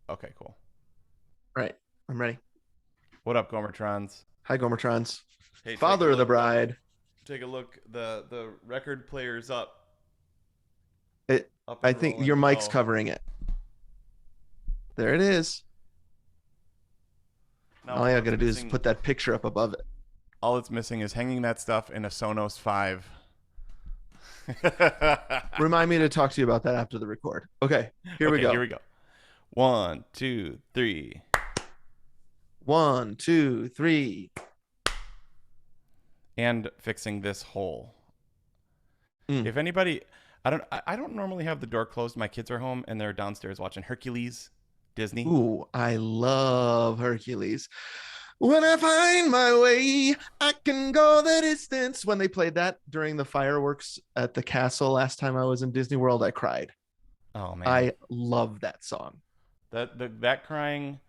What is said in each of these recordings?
Okay, cool. All right, I'm ready. What up, Gomertrons? Hi, Gomertrons. Hey, take a Father of the look. bride. Take a look. The record player's up, It. up I and think your rolling. mic's Oh, covering it. There it is. now All all I it's gotta do is missing. put that picture up above it. All it's missing is hanging that stuff in a Sonos 5. Remind me to talk to you about that after the record. Okay, here we Okay, here go. we go. One, two, three. 1, 2, 3. And fixing this hole. Mm. If anybody, I don't normally have the door closed. My kids are home and they're downstairs watching Hercules, Disney. Ooh, I love Hercules. When I find my way, I can go the distance. When they played that during the fireworks at the castle last time I was in Disney World, I cried. Oh man, I love that song. that crying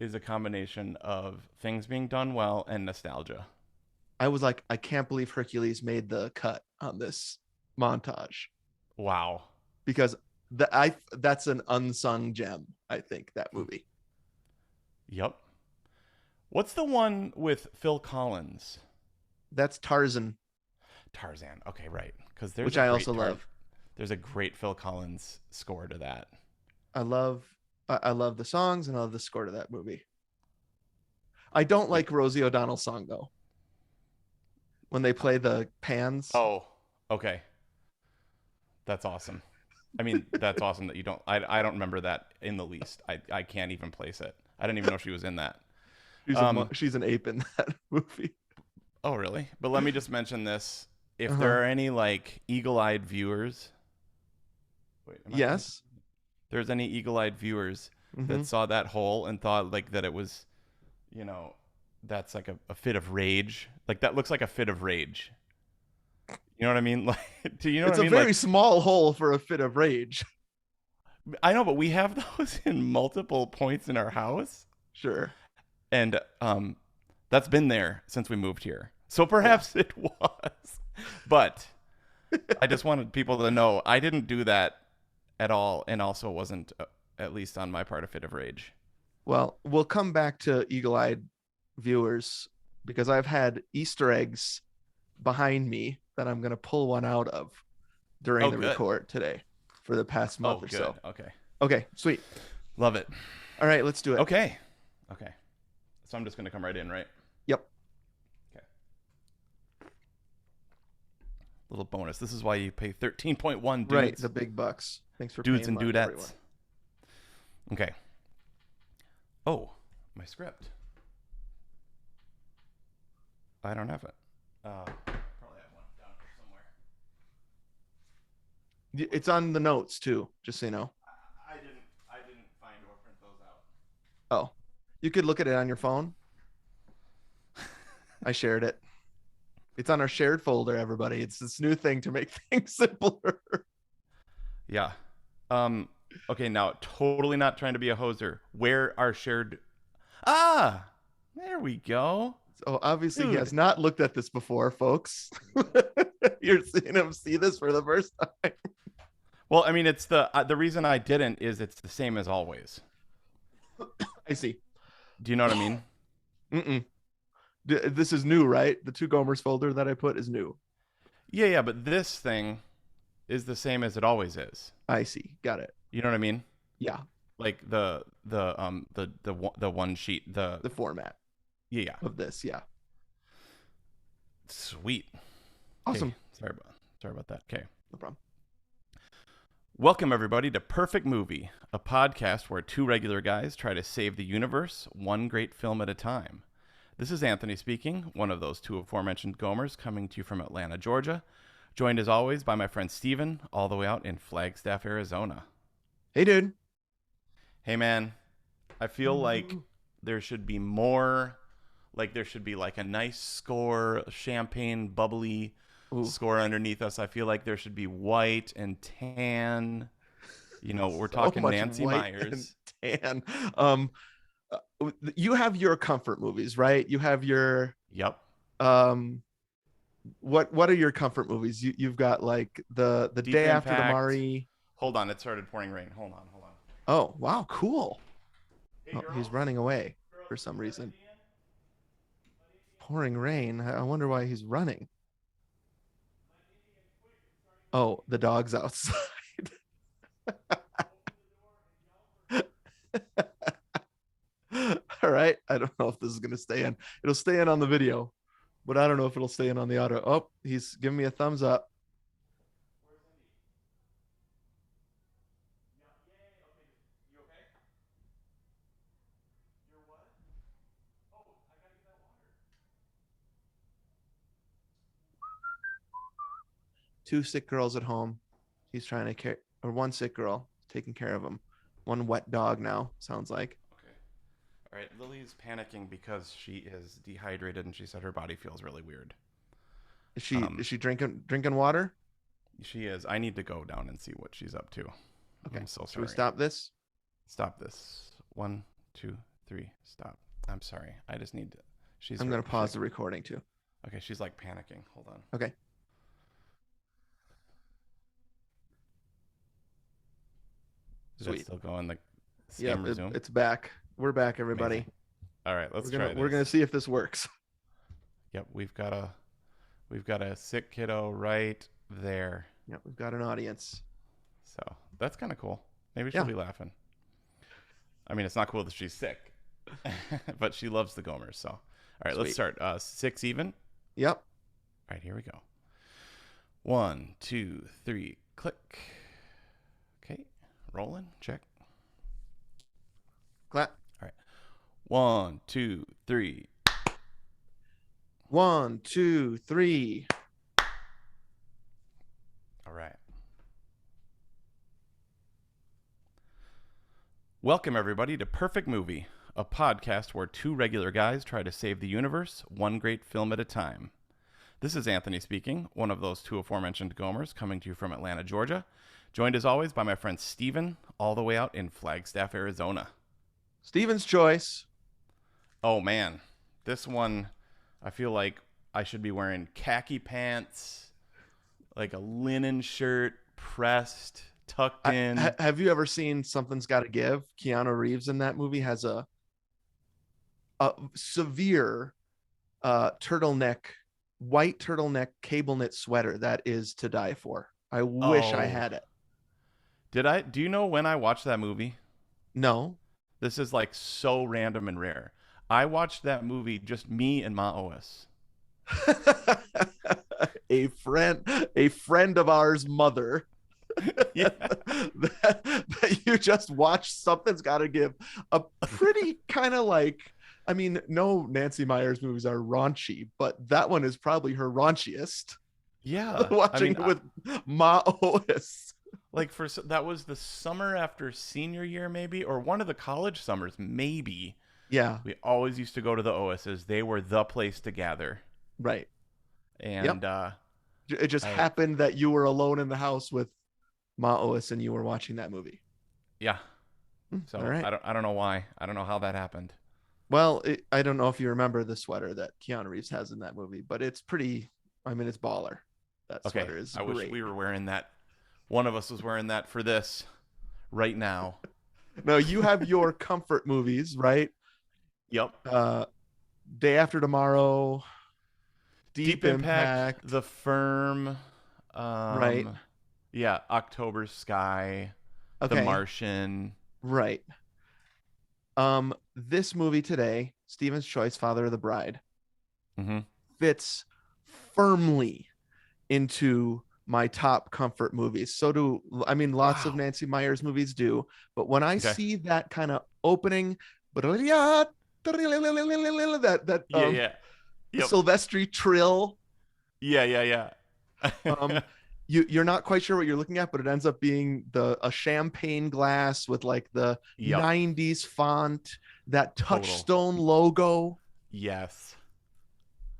is a combination of things being done well and nostalgia. I was like, I can't believe Hercules made the cut on this montage Wow. because that's an unsung gem. I think that movie. Yep. What's the one with Phil Collins? That's Tarzan, Tarzan. Okay, right. Because which I also love. there's a great Phil Collins score to that. I love I love the songs and I love the score to that movie. I don't Yeah. like Rosie O'Donnell's song though. When they play the pans, Oh, okay. That's awesome. I mean, that's awesome that you don't. I don't remember that in the least. I can't even place it. I didn't even know she was in that. Um. she's an ape in that movie. Oh, really? But let me just mention this. If Uh-huh. there are any like eagle-eyed viewers, wait, am I on? Yes. If there's any eagle-eyed viewers Mm-hmm. that saw that hole and thought like that it was, you know, that's like a fit of rage. Like that looks like a fit of rage. You know what I mean? Like, do you know what It's I a mean? very Like, small hole for a fit of rage. I know, but we have those in multiple points in our house, Sure. and that's been there since we moved here. So Yeah. perhaps it was, but I just wanted people to know I didn't do that at all, and also wasn't, at least on my part, a fit of rage. Well, we'll come back to eagle-eyed viewers because I've had Easter eggs behind me that I'm going to pull one out of during Oh, the good. record today for the past Oh, month or good. so. Okay, Okay, sweet. love it. All right, let's do it. Okay, okay. So I'm just gonna come right in, right? Yep. Okay. Little bonus. This is why you pay 13.1 Right, dudes, the big bucks. Thanks for dudes paying and money, everyone. dudettes. Okay. Oh, my script. I don't have it. Probably have one down here somewhere. It's on the notes too, just so you know. I didn't find or print those out. Oh, you could look at it on your phone. I shared it. It's on our shared folder, everybody. It's this new thing to make things simpler. Yeah. Um. Okay. Now, totally not trying to be a hoser. Where our shared? Ah, there we go, So obviously he has dude. not looked at this before, folks. You're seeing him see this for the first time. Well, I mean, it's the reason I didn't is it's the same as always. I see. Do you know what I mean? Mm-mm. This is new, right? The two Gomers folder that I put is new. Yeah, yeah. But this thing is the same as it always is. I see. Got it. You know what I mean? Yeah. Like the one sheet. The The format Yeah, yeah. of this. Yeah. Sweet. Okay. Awesome. Sorry about that. Okay. No problem. Welcome, everybody, to Perfect Movie, a podcast where two regular guys try to save the universe one great film at a time. This is Anthony speaking, one of those two aforementioned Gomers, coming to you from Atlanta, Georgia, joined as always by my friend Steven, all the way out in Flagstaff, Arizona. Hey, dude. Hey, man, I feel like there should be more, like there should be like a nice score, champagne, bubbly Ooh, score underneath us. I feel like there should be white and tan. You know, we're so talking much Nancy white and Myers. tan. Um, you have your comfort movies, right? You have your Yep. um what are your comfort movies? You've got like the Deep day after Impact. tomorrow. Hold on, it started pouring rain. Hold on. Oh, wow, cool. Oh, he's running away for some reason. Pouring rain. I wonder why he's running. Oh, the dog's outside. All right. I don't know if this is going to stay in. It'll stay in on the video, but I don't know if it'll stay in on the audio. Oh, he's giving me a thumbs up. Two sick girls at home. He's trying to care, or one sick girl taking care of him. One wet dog now, sounds like. Okay. All right. Lily's panicking because she is dehydrated and she said her body feels really weird. Is she Um, is she drinking water? she is. I need to go down and see what she's up to. Okay. I'm so Should we sorry. stop this? Stop this. 1, 2, 3. Stop. I'm sorry. I just need to. She's. I'm going to pause the recording too. Okay. She's like panicking. Hold on. Okay. Is Sweet. that still going? The Yeah, scam resume? it's back. We're back, everybody. Amazing. All right. Let's We're try gonna this. we're gonna see if this works. Yep. We've got a sick kiddo right there. Yeah, we've got an audience. So that's kind of cool. Maybe she'll Yeah. be laughing. I mean, it's not cool that she's sick, but she loves the Gomers. So, all right, let's Sweet. start. 6 even. Yep. All right, here we go. 1, 2, 3, click. Okay, rolling. Check. Clap. All right. 1, 2, 3. 1, 2, 3. All right. Welcome, everybody, to Perfect Movie, a podcast where two regular guys try to save the universe, one great film at a time. This is Anthony speaking, one of those two aforementioned Gomers, coming to you from Atlanta, Georgia, joined as always by my friend Steven, all the way out in Flagstaff, Arizona. Steven's choice. Oh, man. This one, I feel like I should be wearing khaki pants, like a linen shirt, pressed, tucked in. Have you ever seen Something's Gotta Give? Keanu Reeves in that movie has a severe white turtleneck cable knit sweater that is to die for. I wish I had it. Do you know when I watched that movie? No. This is like so random and rare. I watched that movie, just me and Maois. a friend of ours mother. Yeah. that you just watched Something's Gotta Give. A pretty kind of like, I mean, no Nancy Meyers movies are raunchy, but that one is probably her raunchiest. Yeah. Watching it with Ma Otis. Like that was the summer after senior year, maybe, or one of the college summers, maybe. Yeah. We always used to go to the OSs. They were the place to gather. Right. And it just happened that you were alone in the house with Ma Otis and you were watching that movie. Yeah. So all right. I don't know why. I don't know how that happened. Well, I don't know if you remember the sweater that Keanu Reeves has in that movie, but it's pretty. I mean, it's baller. That sweater is I great. wish we were wearing that. One of us was wearing that for this right now. No, you have your comfort movies, right? Yep. Day After Tomorrow, Deep Impact, The Firm, right? Yeah, October Sky, Okay. The Martian, right? This movie today, Stephen's Choice, Father of the Bride, fits firmly into my top comfort movies. So do, I mean, lots of Nancy Meyers movies do, but when I see that kind of opening, that Silvestri trill, you're not quite sure what you're looking at, but it ends up being a champagne glass with like the 90s font, that Touchstone logo. Yes.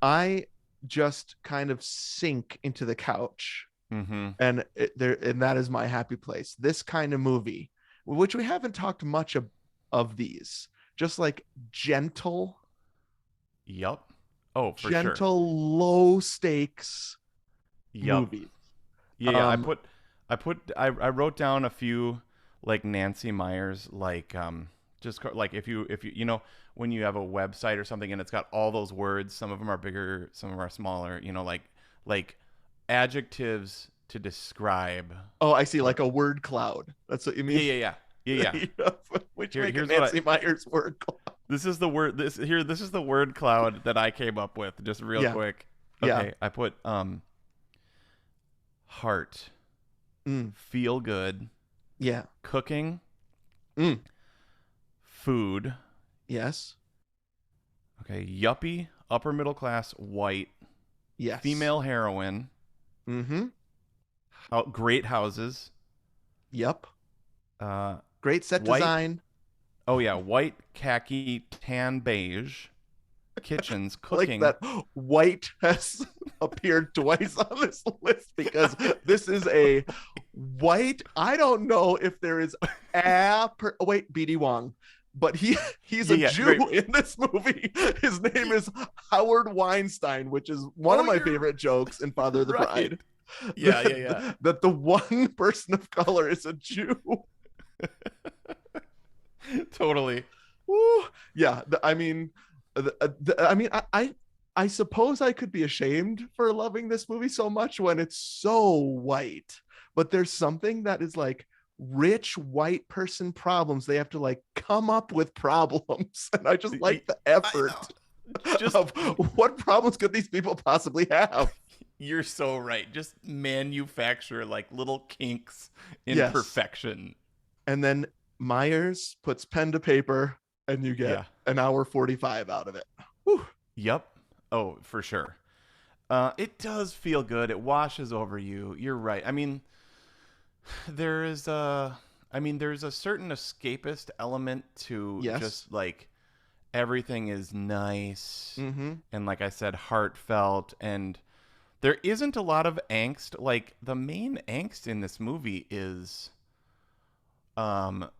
I just kind of sink into the couch, and that is my happy place. This kind of movie, which we haven't talked much of these, just like gentle. Yep. Oh, for gentle, sure. Low stakes movies. Yeah, I wrote down a few like Nancy Meyers, like Just like if you when you have a website or something and it's got all those words, some of them are bigger, some of them are smaller. Like adjectives to describe. Oh, I see, Or like a word cloud. That's what you yeah, mean? yeah, yeah, yeah, yeah. Which Here, make a here's what I. Nancy Myers word cloud. This is the word. This is the word cloud that I came up with. Just real Yeah, quick. yeah, Okay, I put heart, mm, feel good, yeah, cooking, mm, food. yes, Okay, yuppie, upper middle class, white, yes. female heroine, Mm-hmm. great houses, Yep. uh, Great set white. design. Oh yeah, white, khaki, tan, beige, kitchens, I like cooking. that white has appeared twice on this list because this is a white. I don't know if there is wait, BD Wong, but he's Yeah, a yeah, Jew great. in this movie. His name is Howard Weinstein, which is one Oh, of my you're favorite jokes in Father of the right. Bride. Yeah, yeah, yeah. That the one person of color is a Jew. Totally. Woo. Yeah, I mean, I suppose I could be ashamed for loving this movie so much when it's so white, but there's something that is like rich white person problems. They have to like come up with problems, and I just like the I effort know. Just of what problems could these people possibly have. you're so right. Just manufacture like little kinks in Yes, perfection. and then Myers puts pen to paper, and you get Yeah. an hour 45 out of it. Whew. Yep. Oh, for sure. It does feel good. It washes over you. You're right. I mean, there is a there's a certain escapist element to Yes. just like everything is nice Mm-hmm. and like I said heartfelt, and there isn't a lot of angst. Like the main angst in this movie is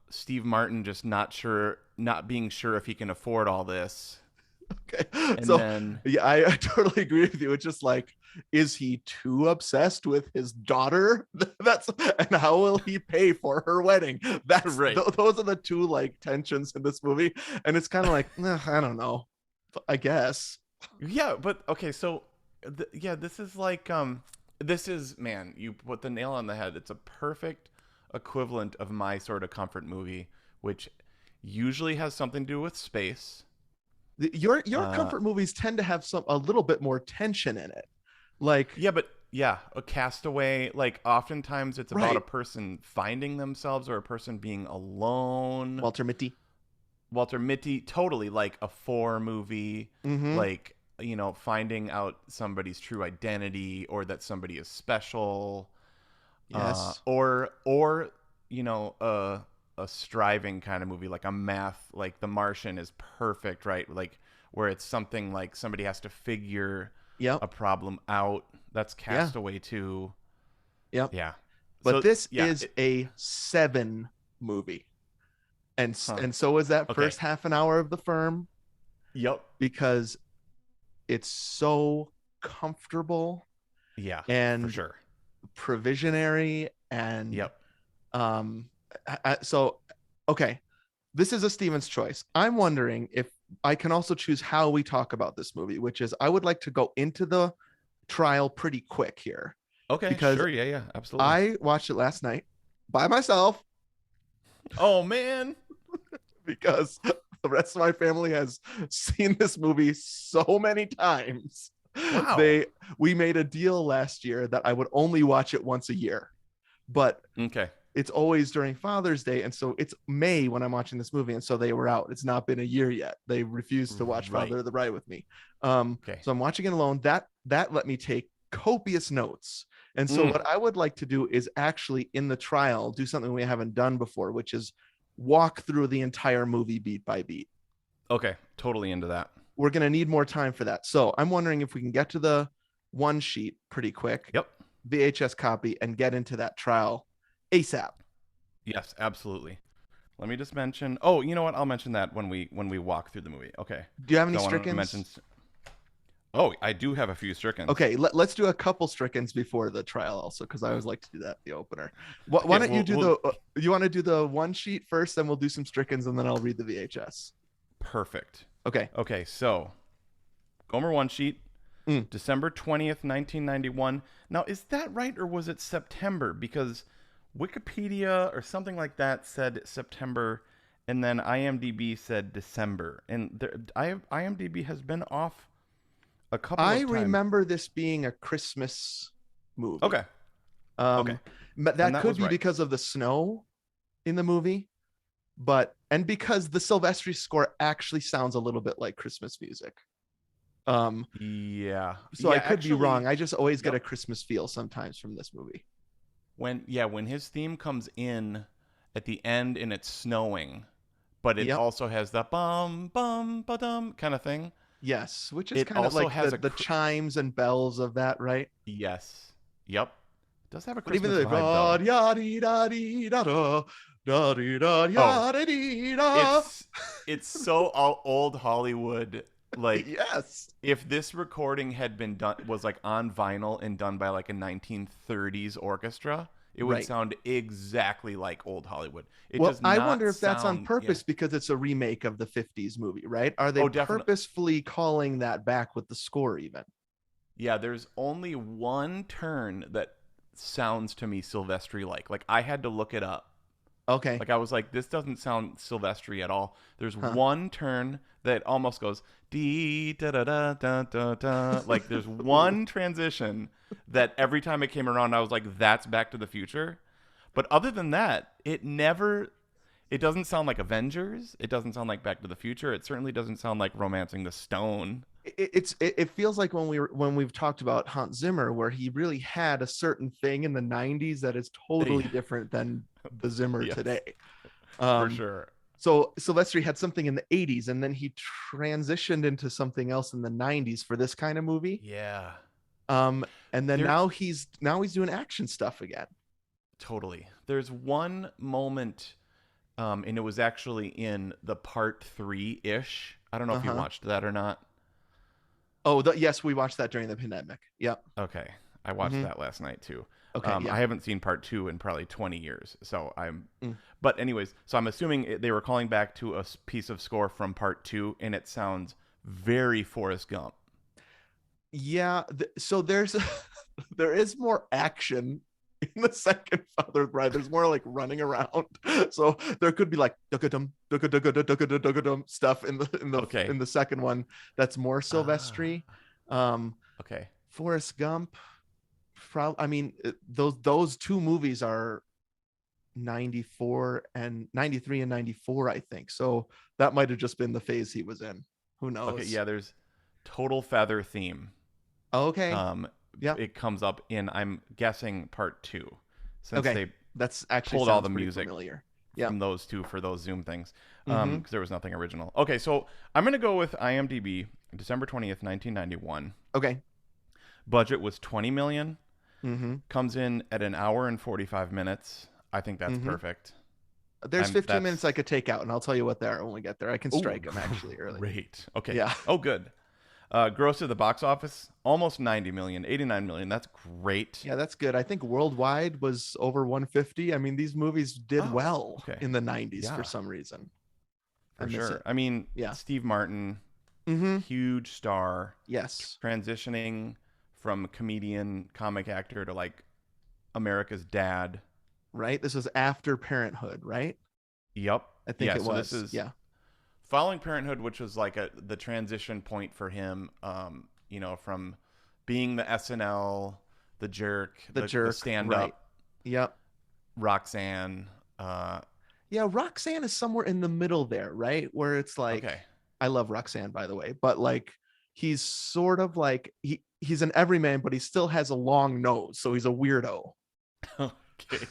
Steve Martin just not being sure if he can afford all this. Okay. And So then yeah, I totally agree with you. It's just like, is he too obsessed with his daughter? That's and how will he pay for her wedding? right. Those are the two like tensions in this movie. And it's kind of like, I don't know. I guess. Yeah, but okay, so yeah, this is like this is man, you put the nail on the head. It's a perfect equivalent of my sort of comfort movie, which usually has something to do with space. Your Uh comfort movies tend to have some a little bit more tension in it. Like, yeah, but yeah, a castaway, like oftentimes it's about a right, person finding themselves or a person being alone. Walter Mitty. Walter Mitty, totally like a four movie, Mm-hmm. like finding out somebody's true identity or that somebody is special, Yes. or a striving kind of movie like a math, like The Martian is perfect, right? Like where it's something like somebody has to figure Yep. a problem out. That's Yeah. Castaway too. Yep. Yeah. But So this yeah. is a 7 movie. Huh. And so is that Okay. first half an hour of The Firm, Yep. because it's so comfortable Yeah. For and sure. provisionary and Yep. um so okay, this is a Stevens choice. I'm wondering if I can also choose how we talk about this movie, which is I would like to go into the trial pretty quick here Okay. because Sure. Yeah. Yeah. Absolutely. I watched it last night by myself Oh man. because the rest of my family has seen this movie so many times. Wow. They We made a deal last year that I would only watch it once a year, but Okay. it's always during Father's Day, and so it's May when I'm watching this movie, and so they were out. It's not been a year yet. They refused to watch Right. Father of the Bride with me. Okay. So I'm watching it alone. That let me take copious notes. And so Mm. what I would like to do is actually in the trial do something we haven't done before, which is walk through the entire movie beat by beat. Okay. Totally into that. We're going to need more time for that. So I'm wondering if we can get to the one sheet pretty quick, Yep. VHS copy, and get into that trial ASAP. Yes. Absolutely. Let me just mention. Oh, you know what? I'll mention that when we walk through the movie. Okay. Do you have any So I want to mention. Strickens? Oh, I do have a few strickens. Okay, let's do a couple Strickens before the trial also, because I always like to do that the opener. Why Okay, don't you do we'll the you want to do the one sheet first, then we'll do some Strickens, and then I'll read the VHS. perfect. Okay. Okay, so Gomer one sheet, Mm. December 20th, 1991. Now, is that right or was it September? Because Wikipedia or something like that said September, and then IMDb said December. And IMDb has been off a couple I of times. remember this being a Christmas movie. Okay, okay. Um, but Then that that could was be right. because of the snow in the movie, but and because the Silvestri score actually sounds a little bit like Christmas music. Um, Yeah. so I Yeah, could be wrong. actually, I just always get yep. a Christmas feel sometimes from this movie. When his theme comes in at the end and it's snowing, but it Yep. also has the bum bum ba dum kind of thing. Yes, which is It kind of also like has the chimes and bells of that, right? yes. Yep. It does have a But even Christmas the vibe though. da dee da dee da da da dee da Oh, da dee da. it's it's so old Hollywood. Like Yes. if this recording had been done was like on vinyl and done by like a 1930s orchestra, it would Right. sound exactly like old Hollywood. It Well, does I not wonder if that's on sound yeah. purpose because it's a remake of the 50s movie, right? Are they Oh, definitely. purposefully calling that back with the score even? Yeah, there's only one turn that sounds to me Silvestri like. Like I had to look it up. Okay. Like I was like, this doesn't sound Silvestri at all. There's Huh. one turn that almost goes dee da da da da da da. Like there's one transition that every time it came around, I was like, that's Back to the Future. But other than that, it never. It doesn't sound like Avengers. It doesn't sound like Back to the Future. It certainly doesn't sound like Romancing the Stone. It feels like when we've talked about Hans Zimmer, where he really had a certain thing in the 90s that is totally different than the Zimmer Yes, today. for Um, sure. so Silvestri had something in the 80s, and then he transitioned into something else in the 90s for this kind of movie. Yeah. Um, and then There now he's doing action stuff again. totally. There's one moment and it was actually in the part 3-ish. I don't know if you Uh-huh. watched that or not. Oh, yes, we watched that during the pandemic. Yep. Okay. I watched Hmm. that last night too. Okay, I yeah. haven't seen part 2 in probably 20 years. So I'm Mm. but anyways, so I'm assuming they were calling back to a piece of score from part 2 and it sounds very Forrest Gump. Yeah, so there's there is more action in the second Father Bride. There's more like running around. So there could be like stuff in Okay. the second one that's more Ah. Silvestri. Um, Okay. Forrest Gump, I mean, those two movies are 94 and 93 and 94, I think. So that might have just been the phase he was in. Who Okay, knows? yeah, there's Total Feather theme. Okay. Um, Yeah. it comes up in I'm guessing part 2, since Okay. they That's actually pulled all sounds the pretty music familiar. Yeah. from those two for those Zoom things, Mm-hmm. because there was nothing original. Okay, so I'm gonna go with IMDb, December 20th, 1991. Okay. Budget was 20 million. Mm-hmm. Comes in at an hour and 45 minutes. I think that's Mm-hmm. perfect. There's I'm 15 minutes I that's could take out, and I'll tell you what they are when we get there. I can oh strike them actually early. great. Okay. Yeah. Oh good. Gross at the box office almost 90 million, 89 million. That's great. Yeah, that's good. I think worldwide was over 150. I mean, these movies did Oh, well okay. in the 90s for Yeah, some reason. I for miss sure. it. I mean, Yeah. Steve Martin, Mm-hmm. huge star, Yes. transitioning from comedian, comic actor to like America's dad. Right. This was after Parenthood, right? Yep. I think Yeah. it So this was. is Yeah. following Parenthood, which was like the transition point for him. From being the SNL, the jerk, The the Jerk. stand Right. up, Yep. Roxanne. Yeah. Roxanne is somewhere in the middle there, right? Where it's like, Okay. I love Roxanne, by the way, but like he's sort of like he's an everyman, but he still has a long nose, so he's a weirdo. Okay.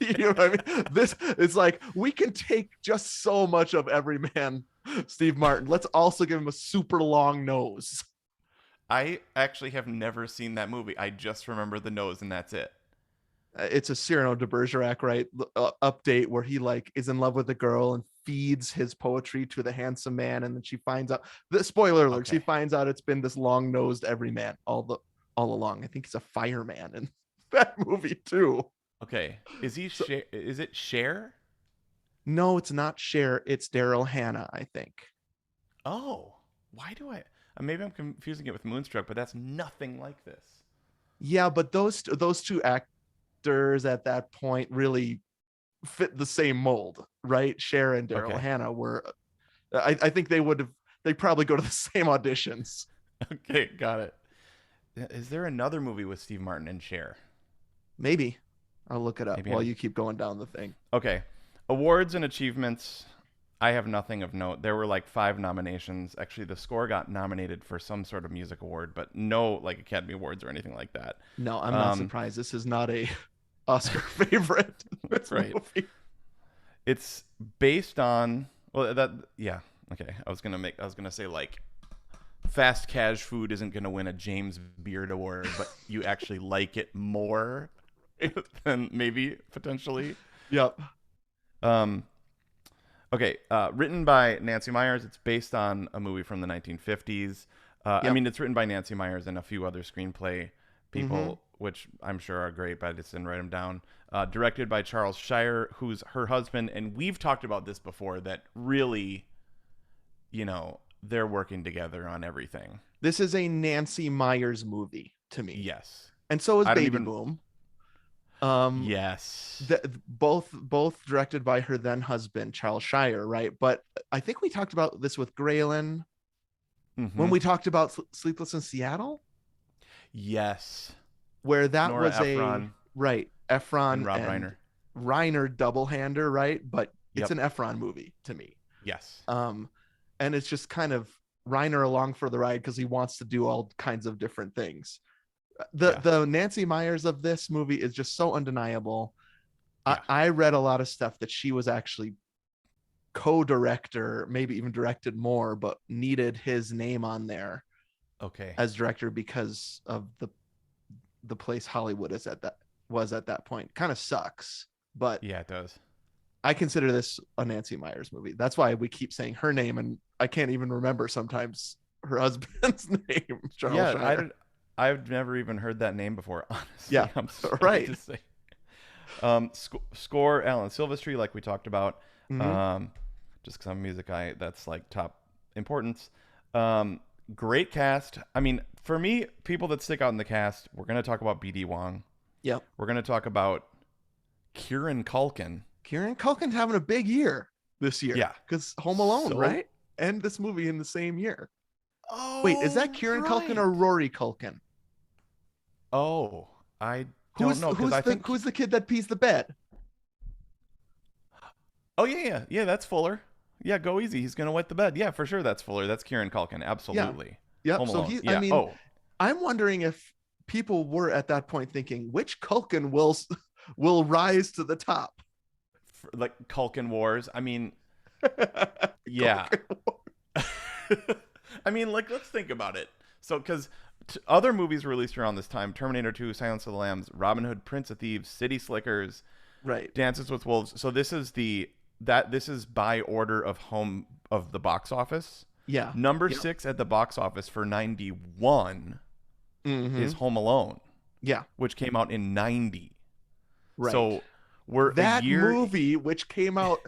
You know what I mean? This it's like we can take just so much of everyman Steve Martin. Let's also give him a super long nose. I actually have never seen that movie. I just remember the nose, and that's it. It's a Cyrano de Bergerac, right? Update where he like is in love with a girl and feeds his poetry to the handsome man, and then she finds out, the spoiler alert, she Okay. finds out it's been this long-nosed everyman all along. I think he's a fireman in that movie too. Okay. So Is it Cher? no, it's not Cher, it's Daryl Hannah, I think. Oh, why do I? Maybe I'm confusing it with Moonstruck, but that's nothing like this. Yeah, but those two actors at that point really fit the same mold, right? Cher and Daryl Okay. Hannah were. I think they would have. They probably go to the same auditions. Okay, got it. Is there another movie with Steve Martin and Cher? Maybe I'll look it up Maybe while I'm. you keep going down the thing. Okay. Awards and achievements. I have nothing of note. There were like 5 nominations. Actually, the score got nominated for some sort of music award, but no like Academy Awards or anything like that. No, I'm not Um, surprised. This is not a Oscar favorite. This right. movie. It's based on well that yeah. Okay. I was gonna say like fast cash food isn't gonna win a James Beard Award, but you actually like it more than maybe potentially. Yep. Um okay, written by Nancy Myers. It's based on a movie from the 1950s. I Yep. mean, it's written by Nancy Myers and a few other screenplay Mm-hmm. people, which I'm sure are great, but I just didn't write them down. Directed by Charles Shire, who's her husband, and we've talked about this before. That really, they're working together on everything. This is a Nancy Myers movie to me, Yes, and so is I don't Baby even. Boom. Um, Yes. both directed by her then husband Charles Shire, right? But I think we talked about this with Graylin when Mm-hmm. we talked about Sleepless in Seattle, Yes. where that Nora was a Ephron right and Efron Rob and Reiner. Reiner double hander, right? But it's Yep. an Efron movie to me. Yes. Um, and it's just kind of Reiner along for the ride because he wants to do all kinds of different things. The Yeah. the Nancy Myers of this movie is just so undeniable. I, Yeah. I read a lot of stuff that she was actually co-director, maybe even directed more, but needed his name on there Okay. as director because of the place Hollywood is at that was at that point. Kind of sucks, but Yeah, it does. I consider this a Nancy Myers movie. That's why we keep saying her name, and I can't even remember sometimes her husband's name, Charles Yeah, Shire. I've never even heard that name before. Yeah, Honestly, I'm sorry right. to say. Score Alan Silvestri, like we talked about. Mm-hmm. Um, just because I'm a music guy, that's like top importance. Um, Great cast. I mean, for me, people that stick out in the cast, we're gonna talk about BD Wong. Yep. We're gonna talk about Kieran Culkin. Kieran Culkin's having a big year this year Yeah. because Home Alone, So. right? And this movie in the same year. Wait, is that Oh Kieran Culkin right. or Rory Culkin? Oh, I don't know because I think. Who's the kid that pees the bed? Oh yeah. That's Fuller. Yeah, go easy. He's gonna wet the bed. Yeah, for sure. That's Fuller. That's Kieran Culkin. Yeah. Absolutely. Yep. Home So Alone. he, I Yeah. mean, Oh, I'm wondering if people were at that point thinking which Culkin will rise to the top. like Culkin Wars. I mean, yeah. Culkin. I mean, like, let's think about it. So, because other movies released around this time: Terminator 2, Silence of the Lambs, Robin Hood, Prince of Thieves, City Slickers, Right. Dances with Wolves. So this is by order of the box office. Yeah. Number Yep. 6 at the box office for 91 Mm-hmm. is Home Alone, Yeah. which came out in 90. Right. So we're a That year. movie, which came out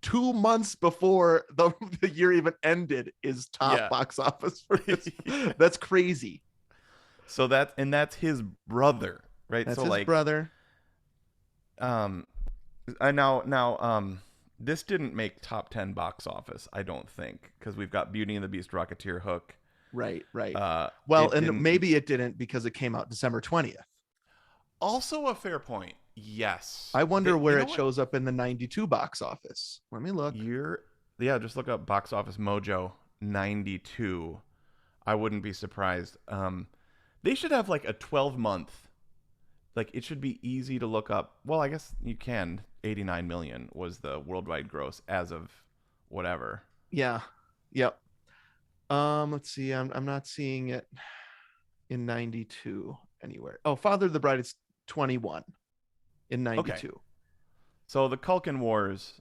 2 months before the year even ended, is top Yeah. box office for this. That's crazy. So that's his brother, right? That's So his like, brother. um, I now this didn't make top 10 box office, I don't think, because we've got Beauty and the Beast, Rocketeer, Hook. Right. Right. Uh, Well, it and didn't. maybe it didn't because it came out December 20th. Also a fair point. Yes. I wonder You where know it what? shows up in the 92 box office. Let me look. Yeah, just look up Box Office Mojo 92. I wouldn't be surprised. They should have like a 12-month. Like it should be easy to look up. Well, I guess you can. 89 million was the worldwide gross as of whatever. Yeah. Yep. Let's see. I'm not seeing it in 92 anywhere. Oh, Father of the Bride is 21 in Okay. 92. So the Culkin Wars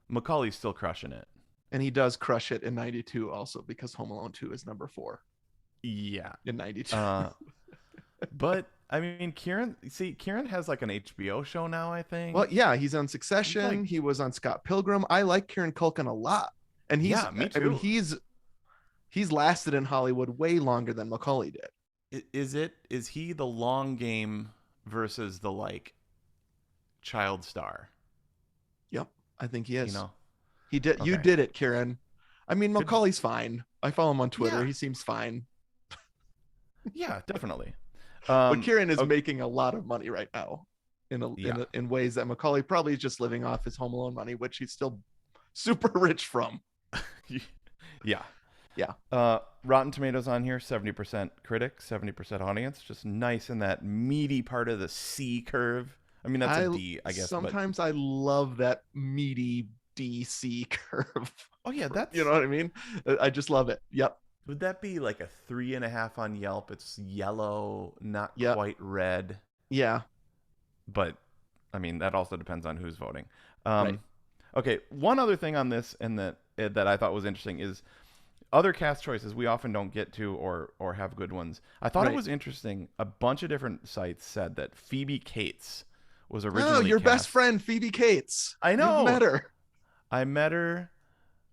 Macaulay's still crushing it. And he does crush it in 92 also, because Home Alone 2 is number 4 Yeah. in 92. But I mean, Kieran has like an HBO show now, I think. Well, yeah, he's on He's Succession. like, He was on Scott Pilgrim. I like Kieran Culkin a lot. And yeah, me I mean, too. he's lasted in Hollywood way longer than Macaulay did. Is he the long game versus the like child star? Yep, I think he You is. know? You Okay. did it, Kieran. I mean, Good. Macaulay's fine. I follow him on Twitter. Yeah. He seems fine. Yeah, definitely. But Kieran is Okay, making a lot of money right now yeah. in ways that Macaulay probably is just living off his Home Alone money, which he's still super rich from. Yeah. Yeah. Rotten Tomatoes on here, 70% critic, 70% audience. Just nice in that meaty part of the C curve. I mean, that's a D, I guess. Sometimes I love that meaty DC curve. Oh yeah, You know what I mean? I just love it. Yep. would that be like a 3.5 on Yelp? It's yellow, not Yep. quite red, Yeah. but I mean that also depends on who's voting. Right. Okay, one other thing on this and that I thought was interesting is other cast choices we often don't get to or have good ones. I thought it Right. was interesting. A bunch of different sites said that Phoebe Cates was Oh, originally your best cast. friend, Phoebe Cates. I You've know. met her. I met her.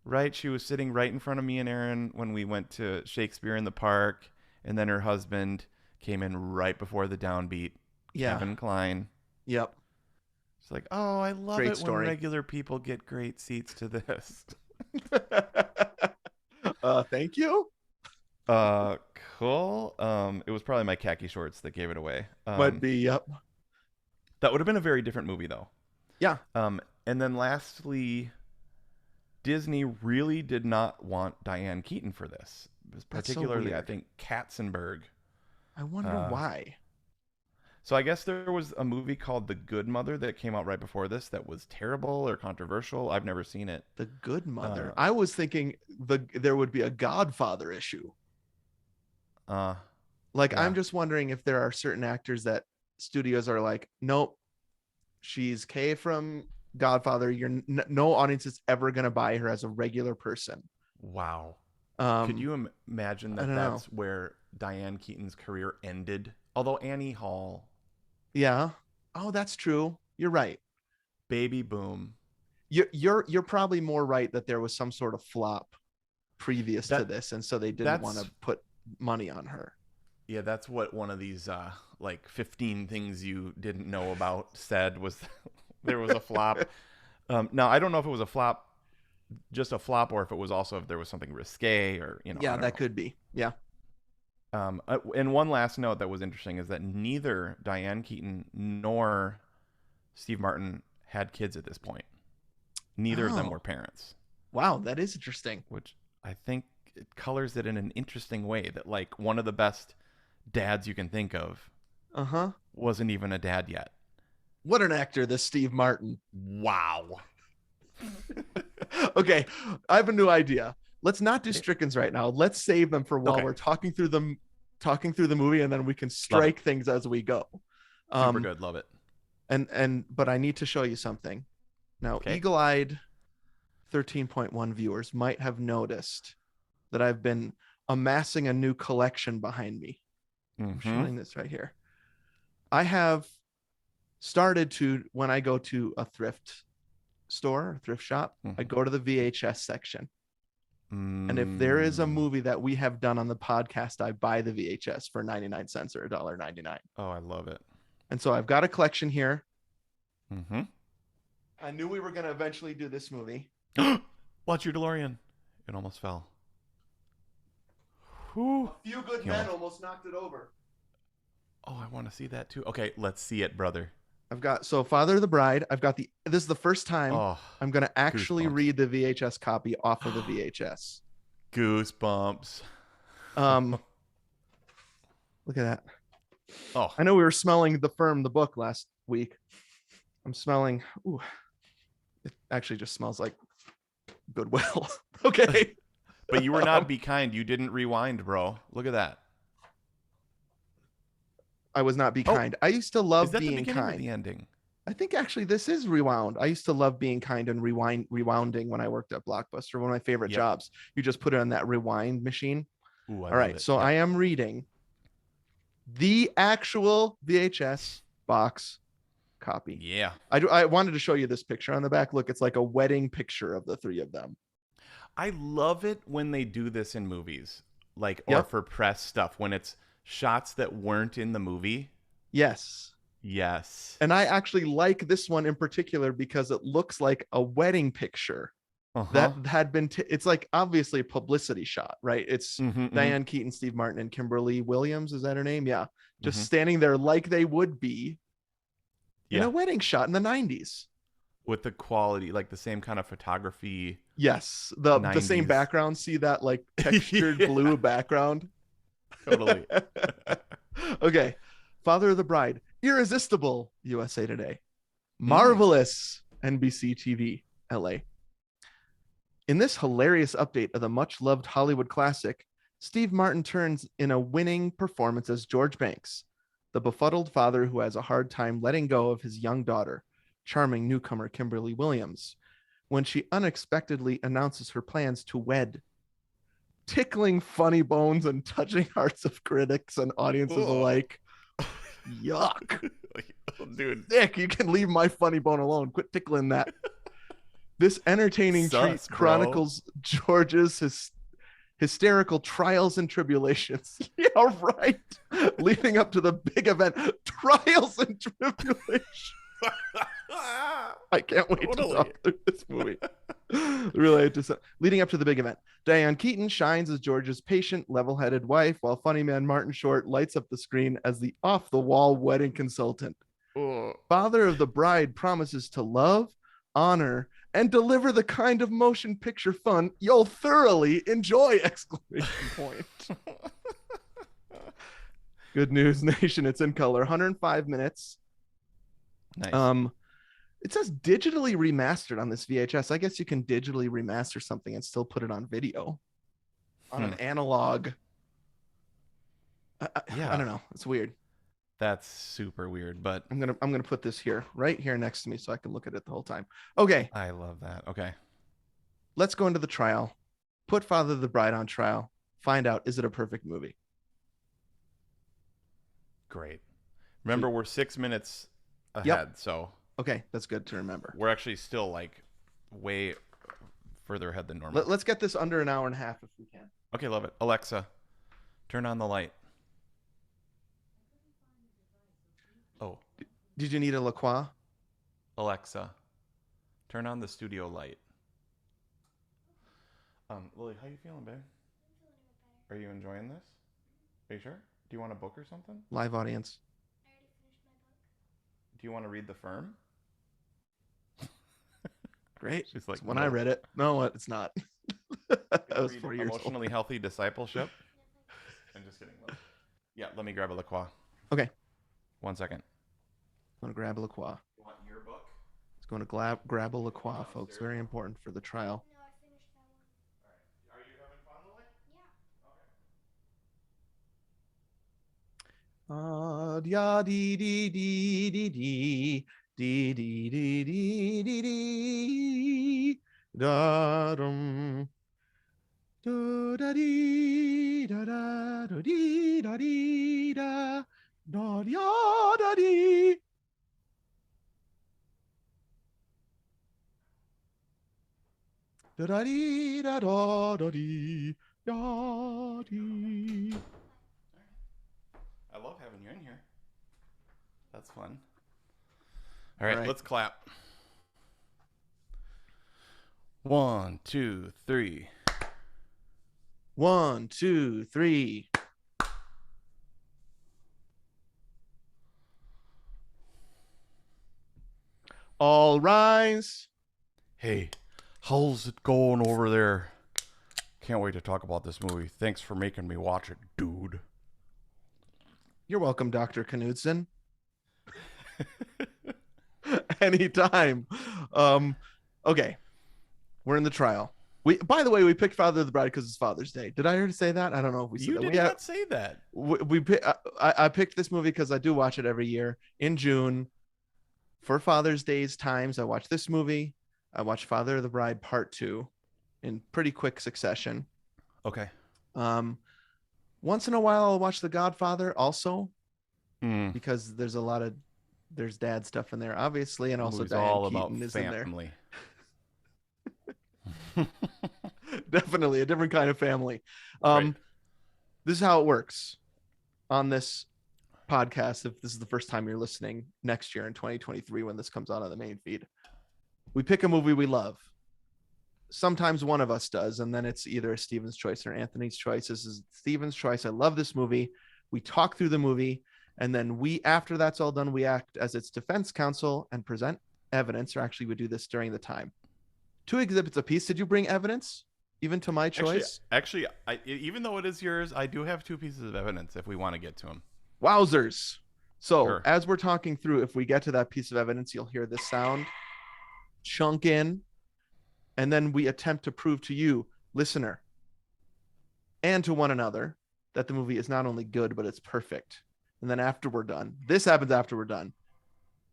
Right, she was sitting right in front of me and Aaron when we went to Shakespeare in the Park, and then her husband came in right before the downbeat. Yeah. Kevin Kline. Yep. It's like, oh, I love Great it story. when regular people get great seats to this. Thank you. Cool. It was probably my khaki shorts that gave it away. Might be. Yep. That would have been a very different movie, though. Yeah. And then lastly, Disney really did not want Diane Keaton for this. Particularly, I think Katzenberg. I wonder why. So I guess there was a movie called The Good Mother that came out right before this that was terrible or controversial. I've never seen it. The Good Mother. I was thinking there would be a Godfather issue. Yeah. I'm just wondering if there are certain actors that studios are like, nope, she's Kay from Godfather. No audience is ever going to buy her as a regular person. Wow. Could you imagine that's where Diane Keaton's career ended? Although Annie Hall. Yeah. Oh, that's true. You're right. Baby boom. You're probably more right that there was some sort of flop previous to this, and so they didn't want to put money on her. Yeah, that's what one of these like 15 things you didn't know about said was there was a flop. Now I don't know if it was a flop, just a flop, or if it was also if there was something risque or Yeah, that could be. Yeah. And one last note that was interesting is that neither Diane Keaton nor Steve Martin had kids at this point. Neither of them were parents. Wow, that is interesting. Which I think it colors it in an interesting way that like one of the best dads you can think of wasn't even a dad yet. What an actor, this Steve Martin. Wow. Okay, I have a new idea. Let's not do Strickens right now. Let's save them for while we're talking through the movie, and then we can strike things as we go. Super good. Love it. But I need to show you something. Now, eagle-eyed 13.1 viewers might have noticed that I've been amassing a new collection behind me. I'm showing this right here. I have started to, when I go to a thrift store, thrift shop, I go to the VHS section. And if there is a movie that we have done on the podcast, I buy the VHS for 99 cents or $1.99. Oh, I love it. And so I've got a collection here. Mm-hmm. I knew we were going to eventually do this movie. Watch your DeLorean. It almost fell. Whew. A Few Good Men almost knocked it over. Oh, I want to see that too. Okay, let's see it, brother. I've got Father of the Bride. this is the first time I'm going to actually read the VHS copy off of the VHS. Goosebumps. Look at that. Oh, I know we were smelling the book last week. I'm smelling. Ooh, it actually just smells like Goodwill. Okay. But you were not Be Kind. You didn't rewind, bro. Look at that. I was not Be Kind. I used to love Is that Being the beginning Kind. or the ending? I think actually this is Rewound. I used to love Being Kind and rewinding when I worked at Blockbuster. One of my favorite Yep. jobs. You just put it on that rewind machine. Ooh, I All love right, it. so Yep. I am reading the actual VHS box copy. Yeah. I wanted to show you this picture on the back. Look, it's like a wedding picture of the three of them. I love it when they do this in movies, like, or Yep. for press stuff, when it's shots that weren't in the movie. Yes. Yes. And I actually like this one in particular because it looks like a wedding picture Uh-huh. that had been it's like obviously a publicity shot, right? It's Mm-hmm, mm-hmm. Diane Keaton, Steve Martin, and Kimberly Williams. Is that her name? Yeah. Just Mm-hmm. standing there like they would be in Yeah. a wedding shot in the 90s. With the quality, like the same kind of photography, Yes. The same 90s. background. See that like textured Yeah, blue background? totally. Okay. Father of the Bride. Irresistible, USA Today. Mm. Marvelous, NBC TV, LA. In this hilarious update of the much loved Hollywood classic, Steve Martin turns in a winning performance as George Banks, the befuddled father who has a hard time letting go of his young daughter, charming newcomer Kimberly Williams, when she unexpectedly announces her plans to wed. Tickling funny bones and touching hearts of critics and audiences Ugh. alike. Yuck. Like, oh, dude. Nick, you can leave my funny bone alone. Quit tickling that. This entertaining treat Sus, bro. chronicles George's hysterical trials and tribulations. Yeah, right. Leading up to the big event, trials and tribulations. I can't wait to talk through this movie. Related to leading up to the big event. Diane Keaton shines as George's patient, level-headed wife, while funny man Martin Short lights up the screen as the off-the-wall wedding consultant. Father of the Bride promises to love, honor, and deliver the kind of motion picture fun you'll thoroughly enjoy! Exclamation point. Good news, nation. It's in color. 105 minutes. Nice. It says digitally remastered on this VHS. I guess you can digitally remaster something and still put it on video on an analog. Yeah. I don't know. It's weird. That's super weird, but I'm gonna put this here, right here next to me, so I can look at it the whole time. Okay, I love that. Okay. let's go into the trial. Put Father of the Bride on trial. Find out, is it a perfect movie? Great. Remember, we're 6 minutes ahead, Yep. so Okay, that's good to remember. we're actually still like way further ahead than normal. Let's get this under an hour and a half if we can. Okay, love it. Alexa, turn on the light. Oh, Did you need a La Croix? Alexa, turn on the studio light. Lily, how you feeling, babe? Are you enjoying this? Are you sure? Do you want a book or something? Live audience. Do you want to read The Firm? Great. She's like, When no. I read it. No, it's not. That was Read 4 years Emotionally old. Healthy Discipleship. I'm just kidding. Love. Yeah, let me grab a La Croix. Okay. 1 second. I'm going to grab a La Croix. You want your book? It's going to grab a La Croix, folks. Very important for the trial. No, I finished that one. Are you having fun, Lily? Yeah. Okay. Ya dee dee dee dee dee dee dee dee dee dee dee da dum do da dee da da do dee da dee da da ya da dee. Da da dee da da da dee ya dee. I love having you in here. That's fun. All right, All right. let's clap. 1, 2, 3. 1, 2, 3. All rise. Hey, how's it going over there? Can't wait to talk about this movie. Thanks for making me watch it, dude. You're welcome, Dr. Knudsen. Anytime. Okay. We're in the trial. By the way, we picked Father of the Bride because it's Father's Day. Did I already say that? I don't know if we said You that. did not say that. I picked this movie because I do watch it every year in June for Father's Day's times, I watched this movie. I watched Father of the Bride Part 2 in pretty quick succession. Okay. Once in a while, I'll watch The Godfather also Mm. because there's dad stuff in there, obviously, and also Movie's Diane all Keaton about is in there. family. Definitely a different kind of family. Right. This is how it works on this podcast. If this is the first time you're listening next year in 2023, when this comes out on the main feed, we pick a movie we love. Sometimes one of us does, and then it's either Steven's choice or Anthony's choice. This is Steven's choice. I love this movie. We talk through the movie, and then after that's all done, we act as its defense counsel and present evidence, or actually we do this during the time. 2 exhibits apiece. Did you bring evidence even to my choice? Actually, even though it is yours, I do have 2 pieces of evidence if we want to get to them. Wowzers. So Sure. as we're talking through, if we get to that piece of evidence, you'll hear this sound chunk in, and then we attempt to prove to you, listener, and to one another, that the movie is not only good, but it's perfect. And then after we're done, this happens after we're done.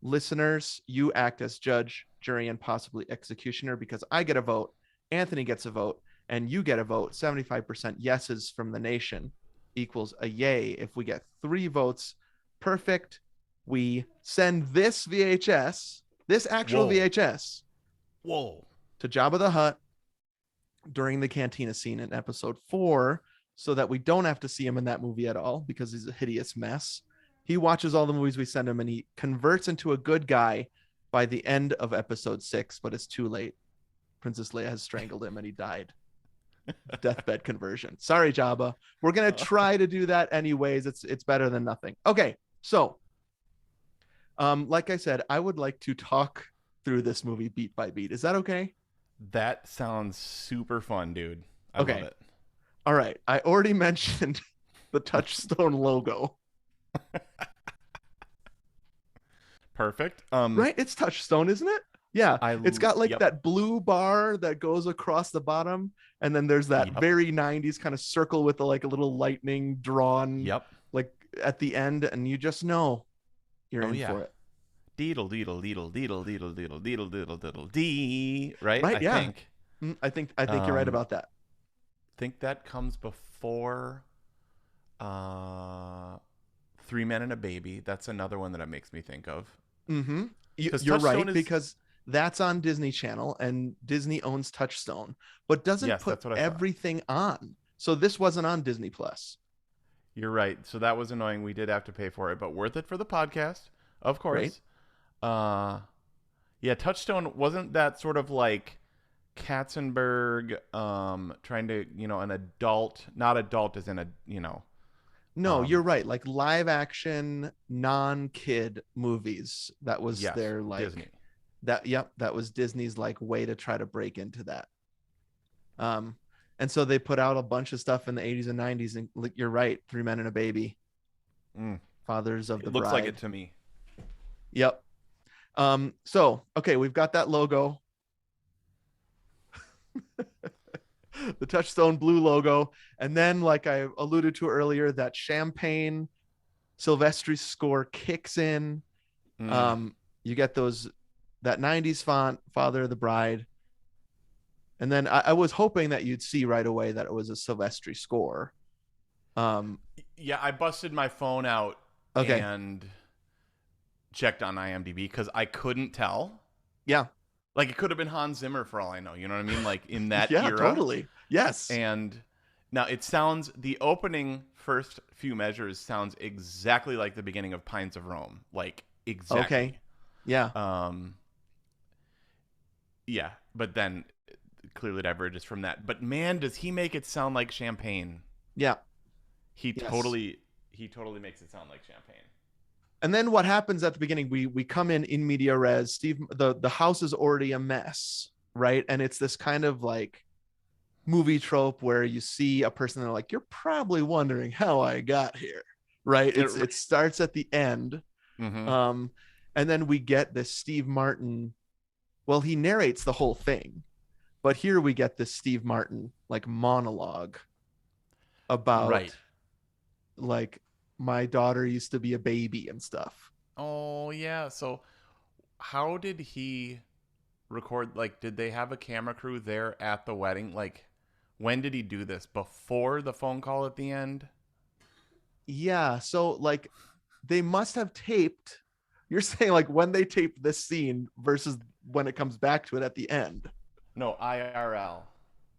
Listeners, you act as judge, jury, and possibly executioner, because I get a vote, Anthony gets a vote, and you get a vote. 75% yeses from the nation equals a yay. If we get 3 votes, perfect. We send this VHS, this actual Whoa. VHS, Whoa. to Jabba the Hutt during the cantina scene in episode 4, so that we don't have to see him in that movie at all because he's a hideous mess. He watches all the movies we send him, and he converts into a good guy by the end of episode 6, but it's too late. Princess Leia has strangled him and he died. Deathbed conversion. Sorry, Jabba. We're going to try to do that anyways. It's better than nothing. Okay, so like I said, I would like to talk through this movie beat by beat. Is that okay? That sounds super fun, dude. I Okay. love it. All right. I already mentioned the Touchstone logo. Perfect. Right? It's Touchstone, isn't it? Yeah. It's got like yep. that blue bar that goes across the bottom. And then there's that Yep. very 90s kind of circle with like a little lightning drawn Yep. like at the end. And you just know you're Oh, in yeah. for it. Deedle, deedle, deedle, deedle, deedle, deedle, deedle, deedle, deedle, dee. Right? Right, I yeah. think. I think you're right about that. Think that comes before 3 Men and a Baby. That's another one that it makes me think of. Mm-hmm. You're Touchstone right, is- because that's on Disney Channel and Disney owns Touchstone, but doesn't Yes, put that's what I thought. everything on. So this wasn't on Disney Plus. You're right. So that was annoying. We did have to pay for it, but worth it for the podcast, of course. Yeah, Touchstone, wasn't that sort of like Katzenberg trying to, an adult, not adult as in a, No, you're right. Like live action, non-kid movies. That was yes, their like Disney. that was Disney's like way to try to break into that. And so they put out a bunch of stuff in the 80s and 90s, and you're right, 3 Men and a Baby. Fathers of the It looks Bride. like it to me. Yep. So okay, we've got that logo. The Touchstone blue logo, and then like I alluded to earlier, that champagne Silvestri score kicks in. You get that 90s font, Father of the Bride, and then I was hoping that you'd see right away that it was a Silvestri score. Yeah, I busted my phone out and checked on IMDb because I couldn't tell. Yeah. Like, it could have been Hans Zimmer for all I know. You know what I mean? Like, in that Yeah, era. totally. Yes. And now the opening first few measures sounds exactly like the beginning of Pines of Rome. Like, exactly. Okay. Yeah. Yeah, but then clearly diverges from that. But man, does he make it sound like champagne. Yeah. He totally makes it sound like champagne. And then what happens at the beginning, we come in media res. Steve, the house is already a mess, right? And it's this kind of like movie trope where you see a person and they're like, you're probably wondering how I got here, right? It starts at the end. Mm-hmm. And then we get this Steve Martin. Well, he narrates the whole thing, but here we get this Steve Martin like monologue about like, my daughter used to be a baby and stuff. Oh, yeah. So how did he record? Like, did they have a camera crew there at the wedding? Like, when did he do this? Before the phone call at the end? Yeah, so like they must have taped. You're saying like when they taped this scene versus when it comes back to it at the end. No, IRL.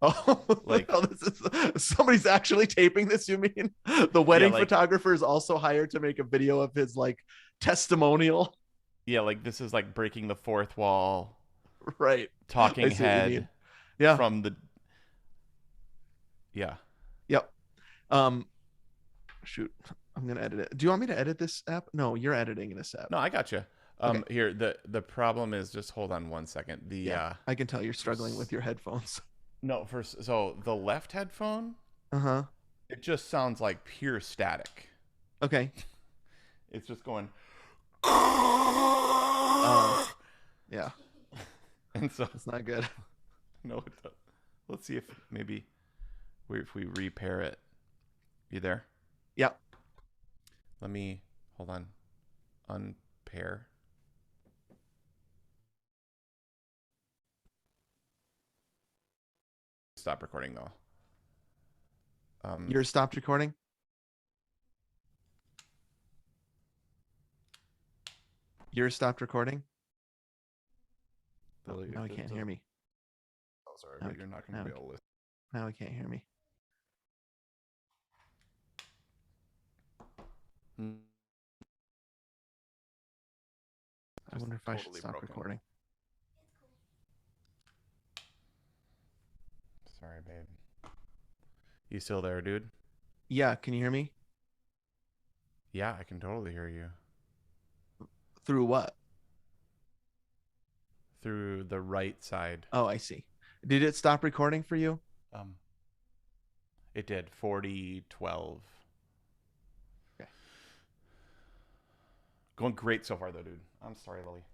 Oh, Like- no, this is somebody's actually taping this. You mean the wedding photographer is also hired to make a video of his like testimonial? Yeah, like this is like breaking the fourth wall, Right. talking I see what you head mean. Yeah. from the. Yeah. Yep. Shoot. I'm gonna edit it. Do you want me to edit this app? No, you're editing this app. No, I got you. Okay. Here, the problem is, just hold on one second. I can tell you're struggling with your headphones. No, first, so the left headphone, Uh-huh. it just sounds like pure static. Okay. It's just going. Yeah. And so It's not good. no, it doesn't. Let's see if maybe if we repair it. You there? Yep. Let me hold on. Unpair. Stop recording though. You're stopped recording? You're stopped recording? Oh, now he can't hear me. Oh, sorry, Now but he- you're not going now to be he- able to listen. Now he can't hear me. I Just wonder if I should totally stop broken. recording. Sorry, babe. You still there, dude? Yeah, can you hear me? Yeah, I can totally hear you. Through what? Through the right side. Oh, I see. Did it stop recording for you? It did. 40-12. Okay. Going great so far, though, dude. I'm sorry, Lily.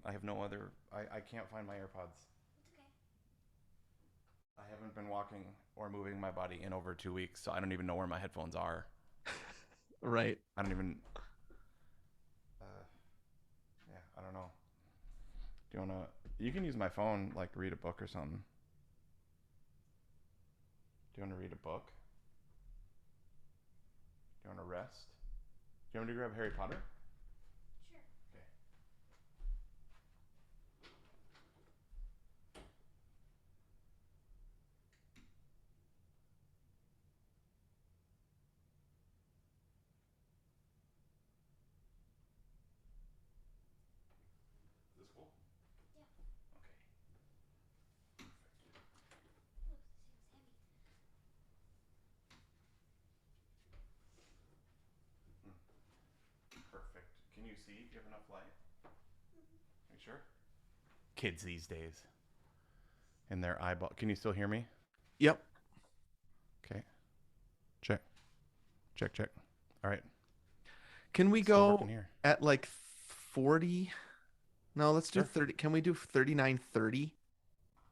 I have no other. I can't find my AirPods. I haven't been walking or moving my body in over 2 weeks, so I don't even know where my headphones are. Right. I don't even. Yeah, I don't know. Do you wanna? You can use my phone, like read a book or something. Do you want to read a book? Do you want to rest? Do you want me to grab Harry Potter? Sure. Okay. Is this cool? Yeah. Okay. Oh, this seems heavy. Perfect. Can you see? Do you have enough light? Are you sure? Kids these days. And their eyeball. Can you still hear me? Yep. Okay. Check. Check, check. All right. Can we Still go working here. at like 40? No, let's do Sure. 30. Can we do 39:30?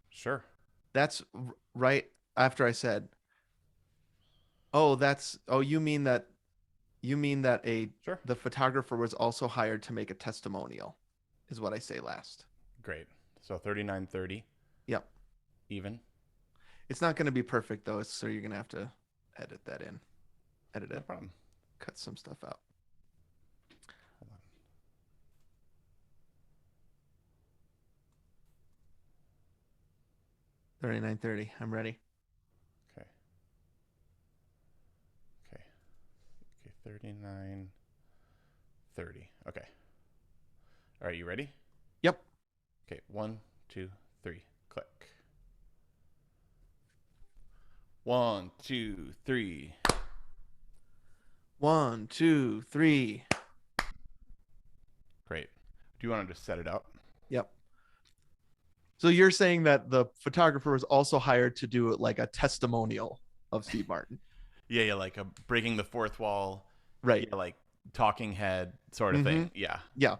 Sure. That's right after I said. Oh, you mean that Sure. the photographer was also hired to make a testimonial is what I say last. Great. So 39:30 Yep. even. It's not going to be perfect though, so you're going to have to edit that in. Edit No it. problem. Cut some stuff out. Hold on. 39:30. I'm ready. Okay. Okay. Okay. 39:30. Okay. All right. You ready? Yep. Okay. 1, 2, 3. Click. 1, 2, 3. 1, 2, 3. Great. Do you want to just set it up? Yep. So you're saying that the photographer was also hired to do like a testimonial of Steve Martin. Yeah. Yeah. Like a breaking the fourth wall. Right. Yeah. Like talking head sort of thing. Yeah. Yeah.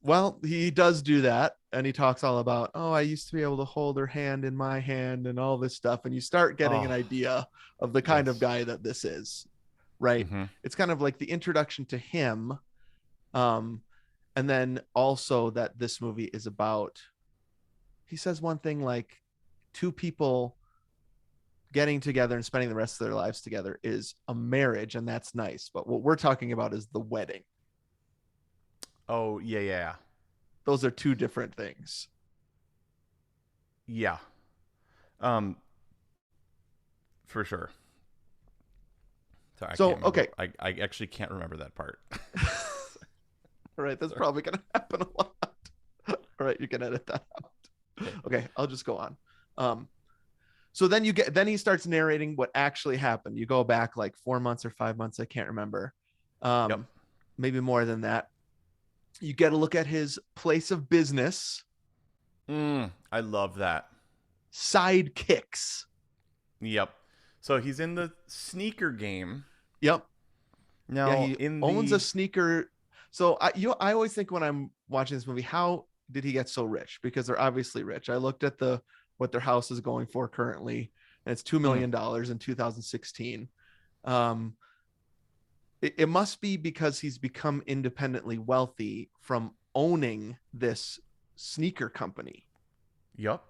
Well, he does do that, and he talks all about, oh, I used to be able to hold her hand in my hand and all this stuff, and you start getting an Oh. idea of the kind of Yes. guy that this is, right? Mhm. It's kind of like the introduction to him. And then also that this movie is about, he says one thing like two people getting together and spending the rest of their lives together is a marriage, and that's nice. But what we're talking about is the wedding. Oh, yeah, yeah, Those are two different things. yeah. Um, for sure. Sorry, I So, can't remember. okay. I actually can't remember that part. All right, that's Sorry. probably going to happen a lot. All right, you can edit that out. Okay. Okay, I'll just go on. So then he starts narrating what actually happened. You go back like 4 months or 5 months, I can't remember. Yep. Maybe more than that. You get a look at his place of business, I love that. Sidekicks. Yep. So he's in the sneaker game. Yep. Yeah, Now, he in owns the a sneaker. So I always think when I'm watching this movie, how did he get so rich? Because they're obviously rich. I looked at what their house is going for currently, and it's $2 million in 2016. It must be because he's become independently wealthy from owning this sneaker company. Yep.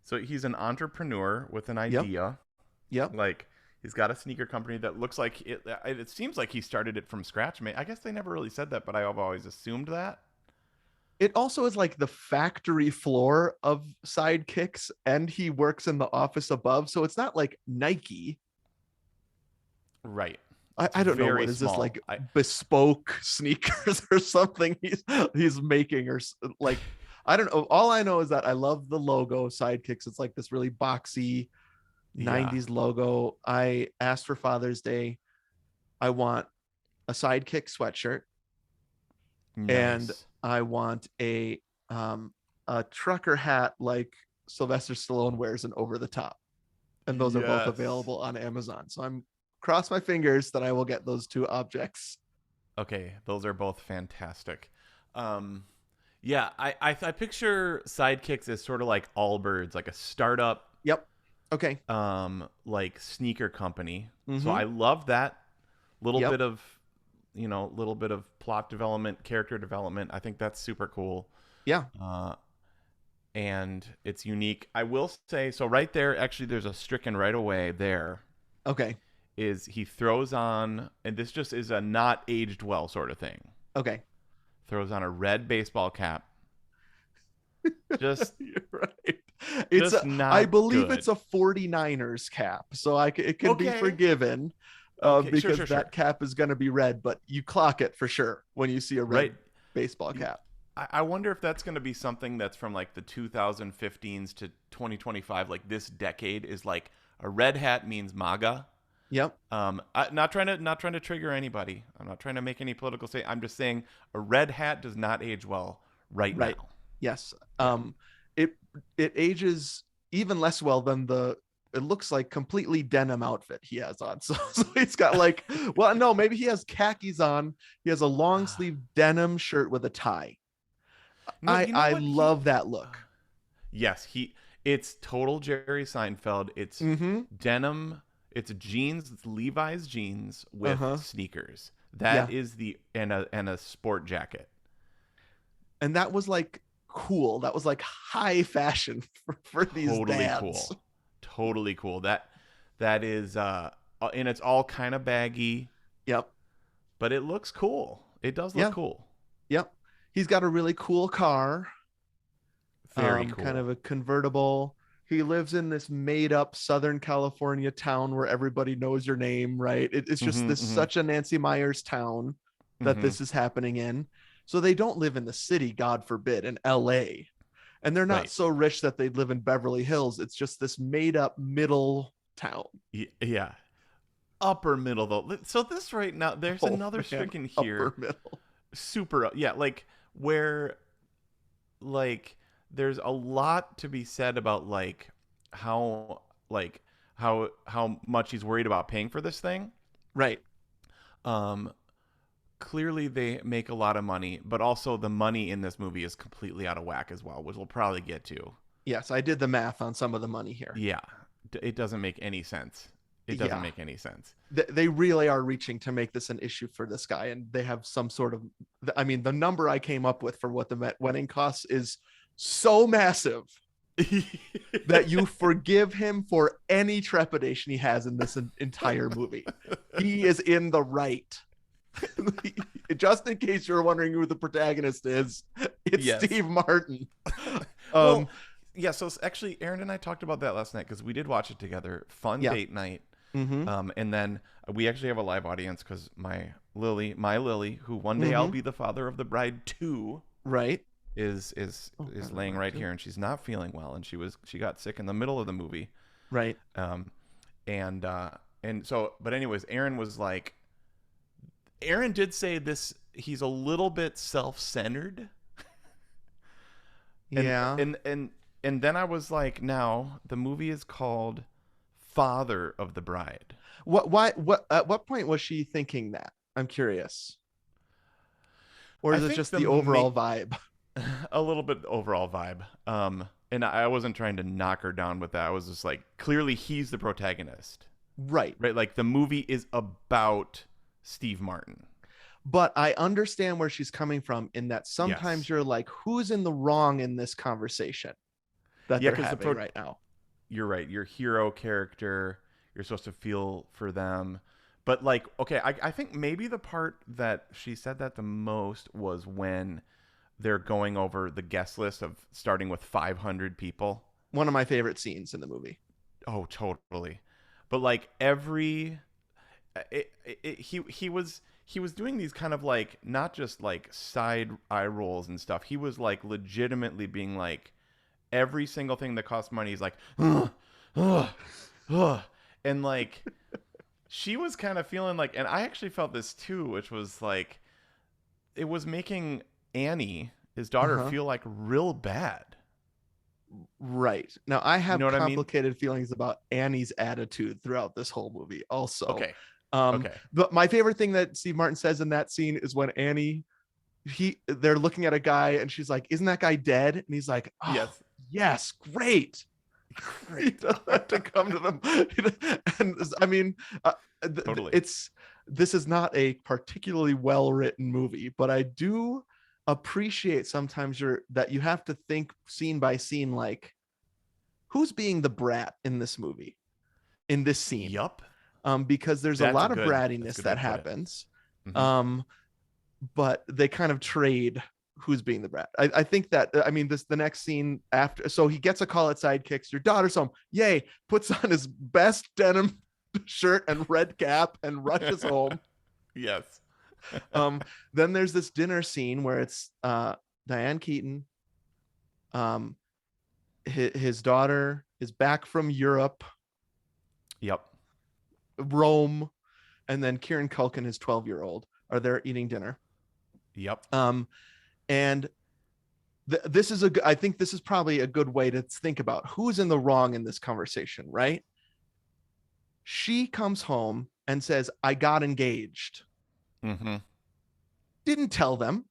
So he's an entrepreneur with an Yep. idea. Yep. Like he's got a sneaker company that looks like it. It seems like he started it from scratch. I guess they never really said that, but I've always assumed that. It also is like the factory floor of Sidekicks, and he works in the office above. So it's not like Nike. Right. I don't know, very what is this, small. like bespoke sneakers or something he's making, or like, I don't know. All I know is that I love the logo Sidekicks. It's like this really boxy Yeah. 90s logo. I asked for Father's Day, I want a Sidekick sweatshirt, and Nice. I want a trucker hat like Sylvester Stallone wears an over the top. And those are both Yes. available on Amazon. So I'm cross my fingers that I will get those two objects. Okay, those are both fantastic. Yeah, I picture Sidekicks as sort of like Allbirds, like a startup, Yep. Okay. like sneaker company. So Mhm. I love that little Yep. bit of, little bit of plot development, character development. I think that's super cool. Yeah. And it's unique. I will say, so right there, actually, there's a stricken right away there. Okay. Is he throws on, and this just is a not aged well sort of thing. Okay. Throws on a red baseball cap. Just, You're right. It's just not I believe good. it's a 49ers cap, so it can be Okay. forgiven, Okay, because sure. that cap is going to be red, but you clock it for sure when you see a red Right. baseball cap. I wonder if that's going to be something that's from like the 2015s to 2025, like this decade is like a red hat means MAGA. Yep. Not trying to trigger anybody. I'm not trying to make any political statement. I'm just saying a red hat does not age well right Right. now. Yes. It ages even less well than it looks like completely denim outfit he has on. So he's got like, well, no, maybe he has khakis on. He has a long sleeve denim shirt with a tie. No, you know I what? love that look. Yes, it's total Jerry Seinfeld. It's Mm-hmm. denim. It's jeans. It's Levi's jeans with Uh-huh. sneakers. That is and a sport jacket. And that was like cool. That was like high fashion for these Totally dads. cool. Totally cool. That is and it's all kind of baggy, Yep. but it looks cool. It does look Yeah. cool. Yep. He's got a really cool car. Very cool. Kind of a convertible. He lives in this made up Southern California town where everybody knows your name, right? It's just such a Nancy Myers town that this is happening in. So they don't live in the city, God forbid, in LA. And they're not Right. so rich that they live in Beverly Hills. It's just this made up middle town. Yeah. Upper middle though. So this right now, there's another man, stricken here. Upper middle. Super. Yeah. Like where, like, there's a lot to be said about how much he's worried about paying for this thing. Right. Clearly they make a lot of money, but also the money in this movie is completely out of whack as well, which we'll probably get to. Yes, I did the math on some of the money here. Yeah, it doesn't make any sense. It doesn't Yeah. make any sense. They really are reaching to make this an issue for this guy, and they have some sort of, I mean, the number I came up with for what the wedding costs is so massive that you forgive him for any trepidation he has in this entire movie. He is in the right. Just in case you're wondering who the protagonist is, it's Yes. Steve Martin. Well, yeah, so actually Aaron and I talked about that last night because we did watch it together. Fun Yeah. date night. Mhm. And then we actually have a live audience because my Lily, who one day I'll Mhm. be the father of the bride too, Right. is God, laying right right too. here, and she's not feeling well, and she got sick in the middle of the movie. Right. And so, but anyways, Aaron did say this, he's a little bit self-centered. And, Yeah. and then I was like, now the movie is called Father of the Bride. What at what point was she thinking that? I'm curious. Or I is it think just the the overall vibe? A little bit overall vibe. And I wasn't trying to knock her down with that. I was just like, clearly he's the protagonist, Right. right? Like the movie is about Steve Martin. But I understand where she's coming from in that sometimes Yes. you're like, who's in the wrong in this conversation that Yeah, they're 'cause having right now? You're right. Your hero character, you're supposed to feel for them. But like, okay, I think maybe the part that she said that the most was when they're going over the guest list of starting with 500 people. One of my favorite scenes in the movie. Oh, totally. But like he was doing these kind of like not just like side eye rolls and stuff. He was like legitimately being like every single thing that costs money. He's like, ugh, ugh, ugh. And like she was kind of feeling like, and I actually felt this too, which was like it was making Annie, his daughter, Uh-huh. feel like real bad. Right. Now I have know what I mean? complicated feelings about Annie's attitude throughout this whole movie also. Okay. Um Okay. but my favorite thing that Steve Martin says in that scene is when Annie they're looking at a guy and she's like, "Isn't that guy dead?" And he's like, "Oh, Yes. yes, great." He doesn't have to come to them. And I mean, Totally. this is not a particularly well written movie, but I do appreciate sometimes that you have to think scene by scene, like who's being the brat in this movie, in this scene. Yup. Because there's a That's lot a of good- that's a brattiness good that way to put it. happens. Mhm. But they kind of trade who's being the brat. I think that, I mean, the next scene after, so he gets a call at Sidekicks, your daughter's home, yay, puts on his best denim shirt and red cap and rushes home. Yes. Then there's this dinner scene where it's Diane Keaton, his daughter is back from Europe, Yep. Rome, and then Kieran Culkin, his 12-year-old, are there eating dinner. Yep. And this is I think this is probably a good way to think about who's in the wrong in this conversation, right? She comes home and says, "I got engaged." Mm-hmm. Didn't tell them.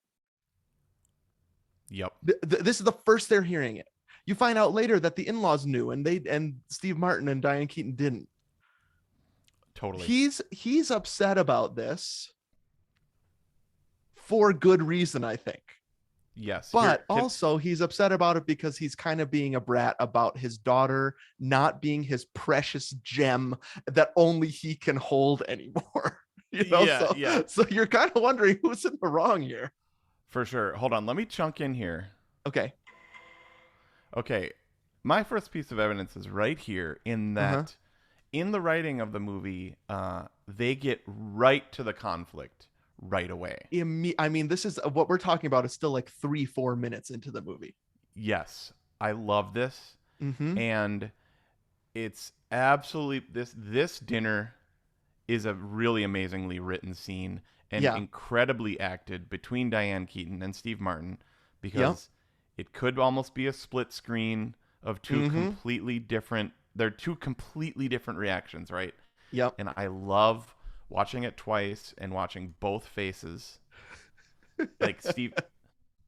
Yep. This is the first they're hearing it. You find out later that the in-laws knew, and Steve Martin and Diane Keaton didn't. Totally. He's upset about this for good reason, I think. Yes. But Here- also he's upset about it because he's kind of being a brat about his daughter not being his precious gem that only he can hold anymore. Yeah, yeah. So you're kind of wondering who's in the wrong here. for sure. Hold on. Let me chunk in here. Okay. Okay. My first piece of evidence is right here in that Uh-huh. in the writing of the movie, they get right to the conflict right away. I mean, this is what we're talking about is still like 3-4 minutes into the movie. Yes. I love this. Mm-hmm. And it's absolutely this dinner is a really amazingly written scene and Yeah. incredibly acted between Diane Keaton and Steve Martin because it could almost be a split screen of two Mhm. completely different they're two completely different reactions, right? Yep. And I love watching it twice and watching both faces. Like Steve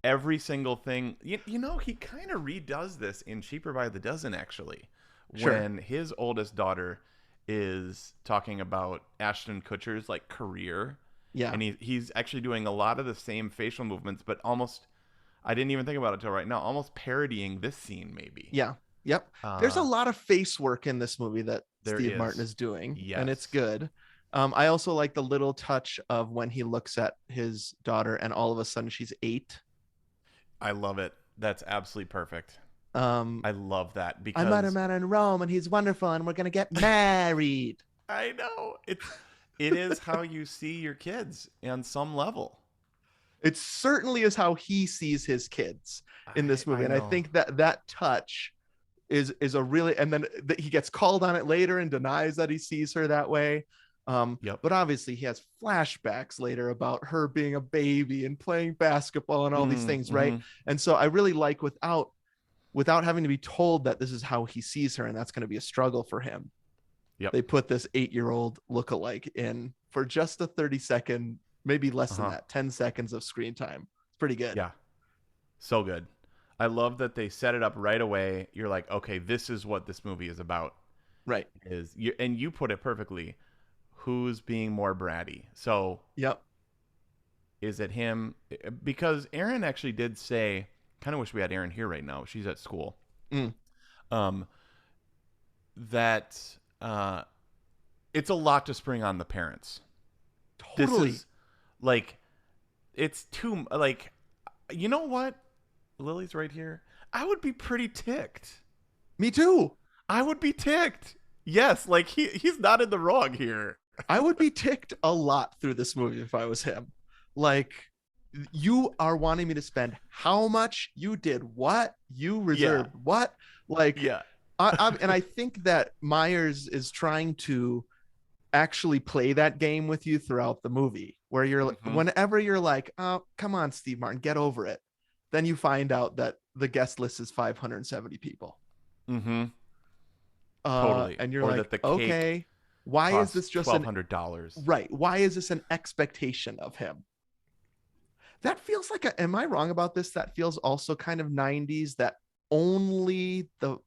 every single thing. You know, he kind of redoes this in Cheaper by the Dozen, actually, Sure. when his oldest daughter is talking about Ashton Kutcher's like career, Yeah. and he's actually doing a lot of the same facial movements, but almost I didn't even think about it till right now, almost parodying this scene maybe. Yeah. Yep. There's a lot of face work in this movie that There Steve Martin is. is doing, and it's Yes. good. I also like the little touch of when he looks at his daughter and all of a sudden she's 8. I love it. That's absolutely perfect. Um, I love that I met a because man in Rome and he's wonderful and we're gonna get married. I know it is how you see your kids on some level. It certainly is how he sees his kids in this movie, I and I know. think that touch is a really, and then he gets called on it later and denies that he sees her that way. Yep. But obviously he has flashbacks later about her being a baby and playing basketball and all these things, right? Mm-hmm. And so I really like without having to be told that this is how he sees her and that's going to be a struggle for him. Yep. They put this 8-year-old lookalike in for just a 30-second, maybe less than that, 10 seconds of screen time. It's pretty good. Yeah. So good. I love that they set it up right away. You're like, okay, this is what this movie is about. Right. And you put it perfectly. Who's being more bratty? So Yep. is it him? Because Aaron actually did say, kind of wish we had Aaron here right now. She's at school. Mm. Um, that it's a lot to spring on the parents. Totally. This is like, it's too, like, you know what? Lily's right here. I would be pretty ticked. Me too. I would be ticked. Yes, like he's not in the wrong here. I would be ticked a lot through this movie if I was him. Like, you are wanting me to spend how much? You did what? You reserved what? Like, Yeah. and I think that Myers is trying to actually play that game with you throughout the movie, where you're whenever you're like, oh, come on, Steve Martin, get over it. Then you find out that the guest list is 570 people. Mm-hmm. Totally. And you're or like, that the cake okay, why is this just $1,200? right? Why is this an expectation of him? That feels like am I wrong about this? That feels also kind of 90s, that only the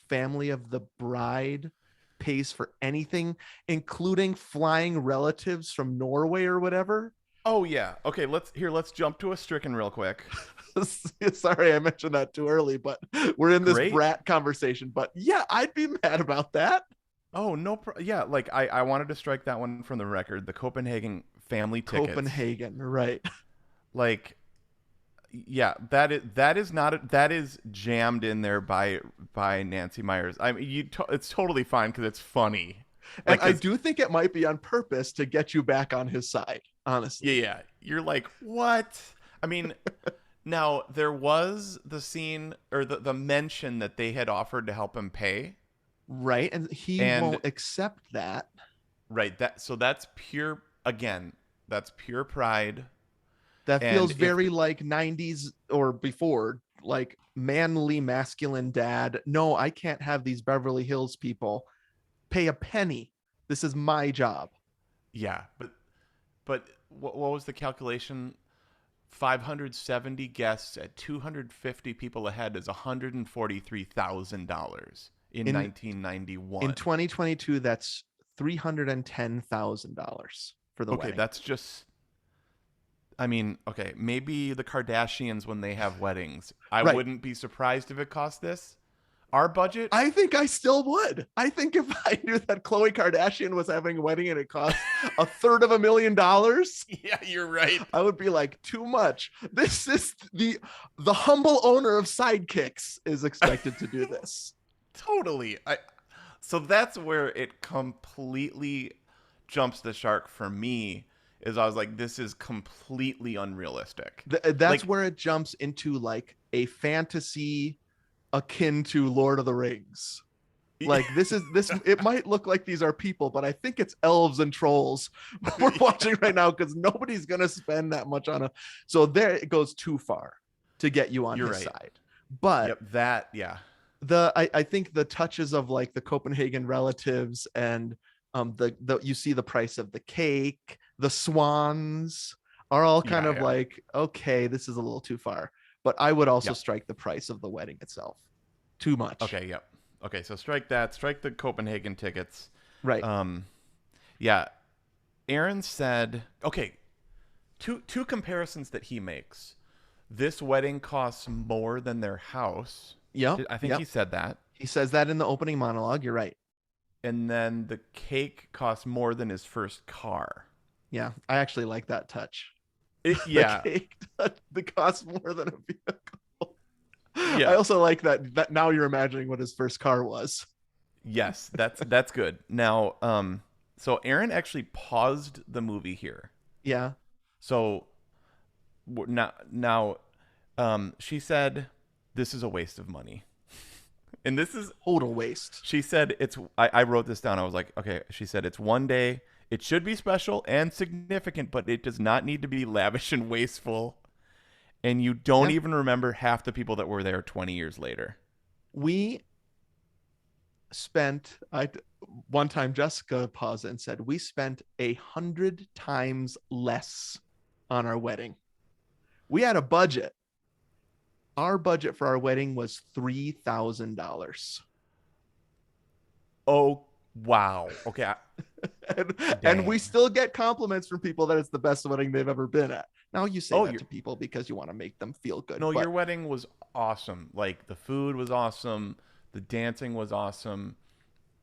family of the bride pays for anything, including flying relatives from Norway or whatever. Oh yeah. Okay, let's jump to a stricken real quick. Sorry, I mentioned that too early, but we're in this Great. brat conversation. But yeah, I'd be mad about that. Oh no, yeah. Like I wanted to strike that one from the record. The Copenhagen family tickets. Copenhagen, right? Like, yeah, that is jammed in there by Nancy Myers. I mean, it's totally fine because it's funny. Like, and I do think it might be on purpose to get you back on his side, honestly. Yeah. You're like, what? I mean, now there was the scene or the mention that they had offered to help him pay. Right. And he won't accept that. Right. So that's pure pride. That feels very like 90s or before, like manly, masculine dad. No, I can't have these Beverly Hills people pay a penny. This is my job. Yeah, but what was the calculation? 570 guests at 250 people ahead is $143,000 in 1991. In 2022, that's $310,000 for the wedding. Okay, that's just. I mean, okay, maybe the Kardashians when they have weddings. I wouldn't be surprised if it cost this. Our budget? I think I still would. I think if I knew that Khloe Kardashian was having a wedding and it cost $350,000, yeah, you're right. I would be like, too much. This is the humble owner of Sidekicks is expected to do this. Totally. So that's where it completely jumps the shark for me. Is I was like, this is completely unrealistic. That's where it jumps into like a fantasy akin to Lord of the Rings. Like this. It might look like these are people, but I think it's elves and trolls we're watching right now because nobody's gonna spend that much on so there it goes too far to get you on his side. But I think the touches of like the Copenhagen relatives and the you see the price of the cake, the swans are all kind of like, okay, this is a little too far. But I would also strike the price of the wedding itself. Too much. Okay, yep. Okay, so strike that. Strike the Copenhagen tickets. Right. Yeah. Aaron said, okay, two comparisons that he makes. This wedding costs more than their house. Yep. I think Yep. he said that. He says that in the opening monologue. You're right. And then the cake costs more than his first car. Yeah. I actually like that touch. Yeah. The cake that costs more than a vehicle. I Yeah. also like that now you're imagining what his first car was. Yes, that's good. Now, so Aaron actually paused the movie here. Yeah. So now, she said, "This is a waste of money," and this is Total waste. she said it's. I wrote this down. I was like, okay. She said it's one day. It should be special and significant, but it does not need to be lavish and wasteful. And you don't Yeah. even remember half the people that were there 20 years later. We spent one time Jessica paused and said we spent 100 times less on our wedding. We had a budget. Our budget for our wedding was $3,000. Oh, wow. Okay. And we Dang. still get compliments from people that it's the best wedding they've ever been at. Now you say that you're- to people because you want to make them feel good. No, but your wedding was awesome. Like the food was awesome, the dancing was awesome.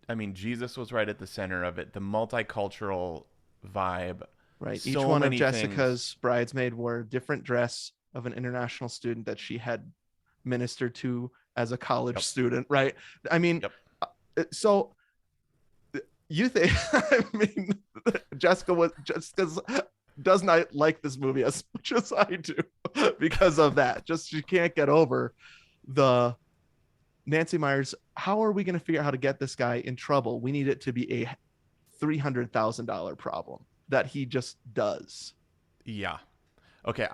I mean, Jesus was right at the center of it. The multicultural vibe. right, each So one of many Jessica's bridesmaid wore a different dress of an international student that she had ministered to as a college Yep. student. Right. I mean, Yep. so you think? I mean, Jessica does not like this movie as much as I do because of that. Just she can't get over the Nancy Meyers. How are we going to figure out how to get this guy in trouble? We need it to be a $300,000 problem that he just does. Yeah. Okay,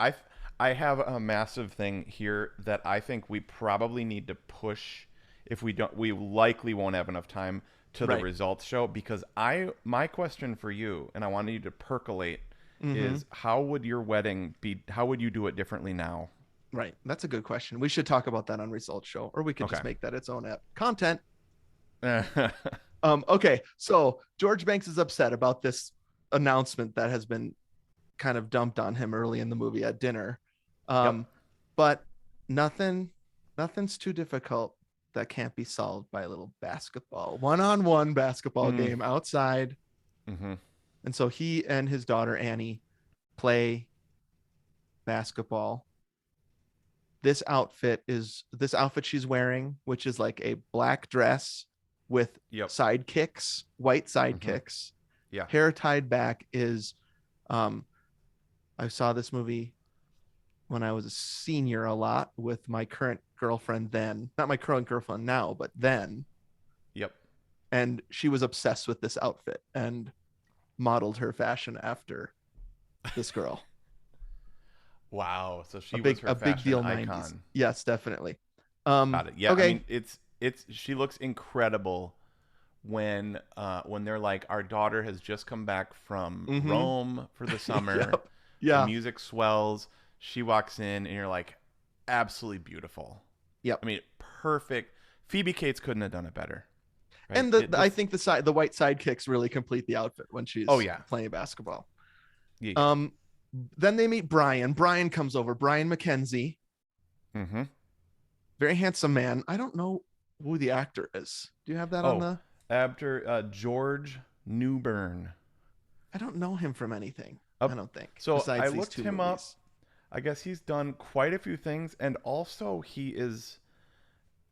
I have a massive thing here that I think we probably need to push. If we don't, we likely won't have enough time to the Right. results show, because my question for you, and I wanted you to percolate, Mhm. is how would your wedding be? How would you do it differently now? Right. That's a good question. We should talk about that on Results Show, or we could just Okay. make that its own app content. Yeah. Okay. So George Banks is upset about this announcement that has been kind of dumped on him early in the movie at dinner. But nothing's too difficult that can't be solved by a little basketball, one-on-one basketball game outside. Mm-hmm. And so he and his daughter Annie play basketball. This outfit she's wearing, which is like a black dress with Yep. sidekicks, white sidekicks. Yeah. Hair tied back is I saw this movie when I was a senior a lot with my current girlfriend then. Not my current girlfriend now, but then. Yep. And she was obsessed with this outfit and modeled her fashion after this girl. Wow. So she a big was her a big fashion deal icon. 90s. Yes, definitely. Got it. Yeah. Okay. I mean, it's she looks incredible when they're like, our daughter has just come back from Mhm. Rome for the summer. Yep. The Yeah. music swells. She walks in, and you're like, absolutely beautiful. Yep. I mean, perfect. Phoebe Cates couldn't have done it better. right? And I think the white sidekicks really complete the outfit when she's playing basketball. Yeah. Then they meet Brian. Brian comes over. Brian McKenzie, Mm-hmm. very handsome man. I don't know who the actor is. Do you have that on the? After George Newbern. I don't know him from anything. Uh, I don't think. So besides I these looked two him movies. up. I guess he's done quite a few things, and also he is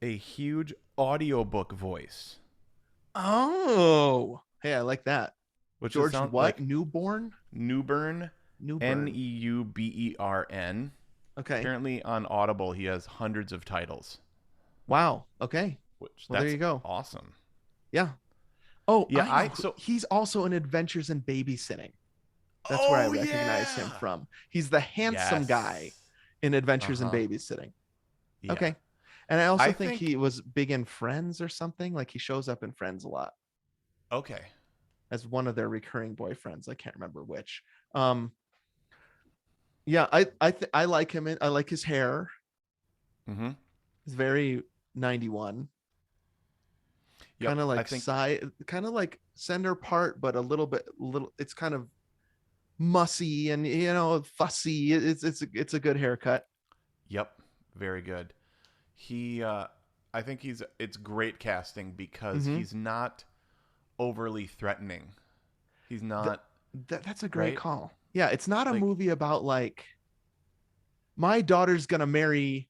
a huge audiobook voice. Oh, hey, I like that. Which George sounds what? like Newbern? Neubern. Newbern. Neubern. Okay. Apparently on Audible he has hundreds of titles. Wow. Okay. Which Well, that's there you go. awesome. Yeah. Oh, Yeah, he's also in Adventures in Babysitting. That's where I recognize him from. He's the handsome guy in Adventures in Babysitting. Yeah. Okay. And I also I think think he was big in Friends or something. Like he shows up in Friends a lot Okay. as one of their recurring boyfriends. I can't remember which. Yeah, I like him. I like his hair. Mm-hmm. It's very 91. Yep. kind of I like think side, kind of like center part, but a little. It's kind of mussy and fussy. It's a good haircut. yep, very good. He I think it's great casting because Mm-hmm. he's not overly threatening. He's Th- not, that's a great right? call. Yeah, it's not a Like movie about like my daughter's gonna marry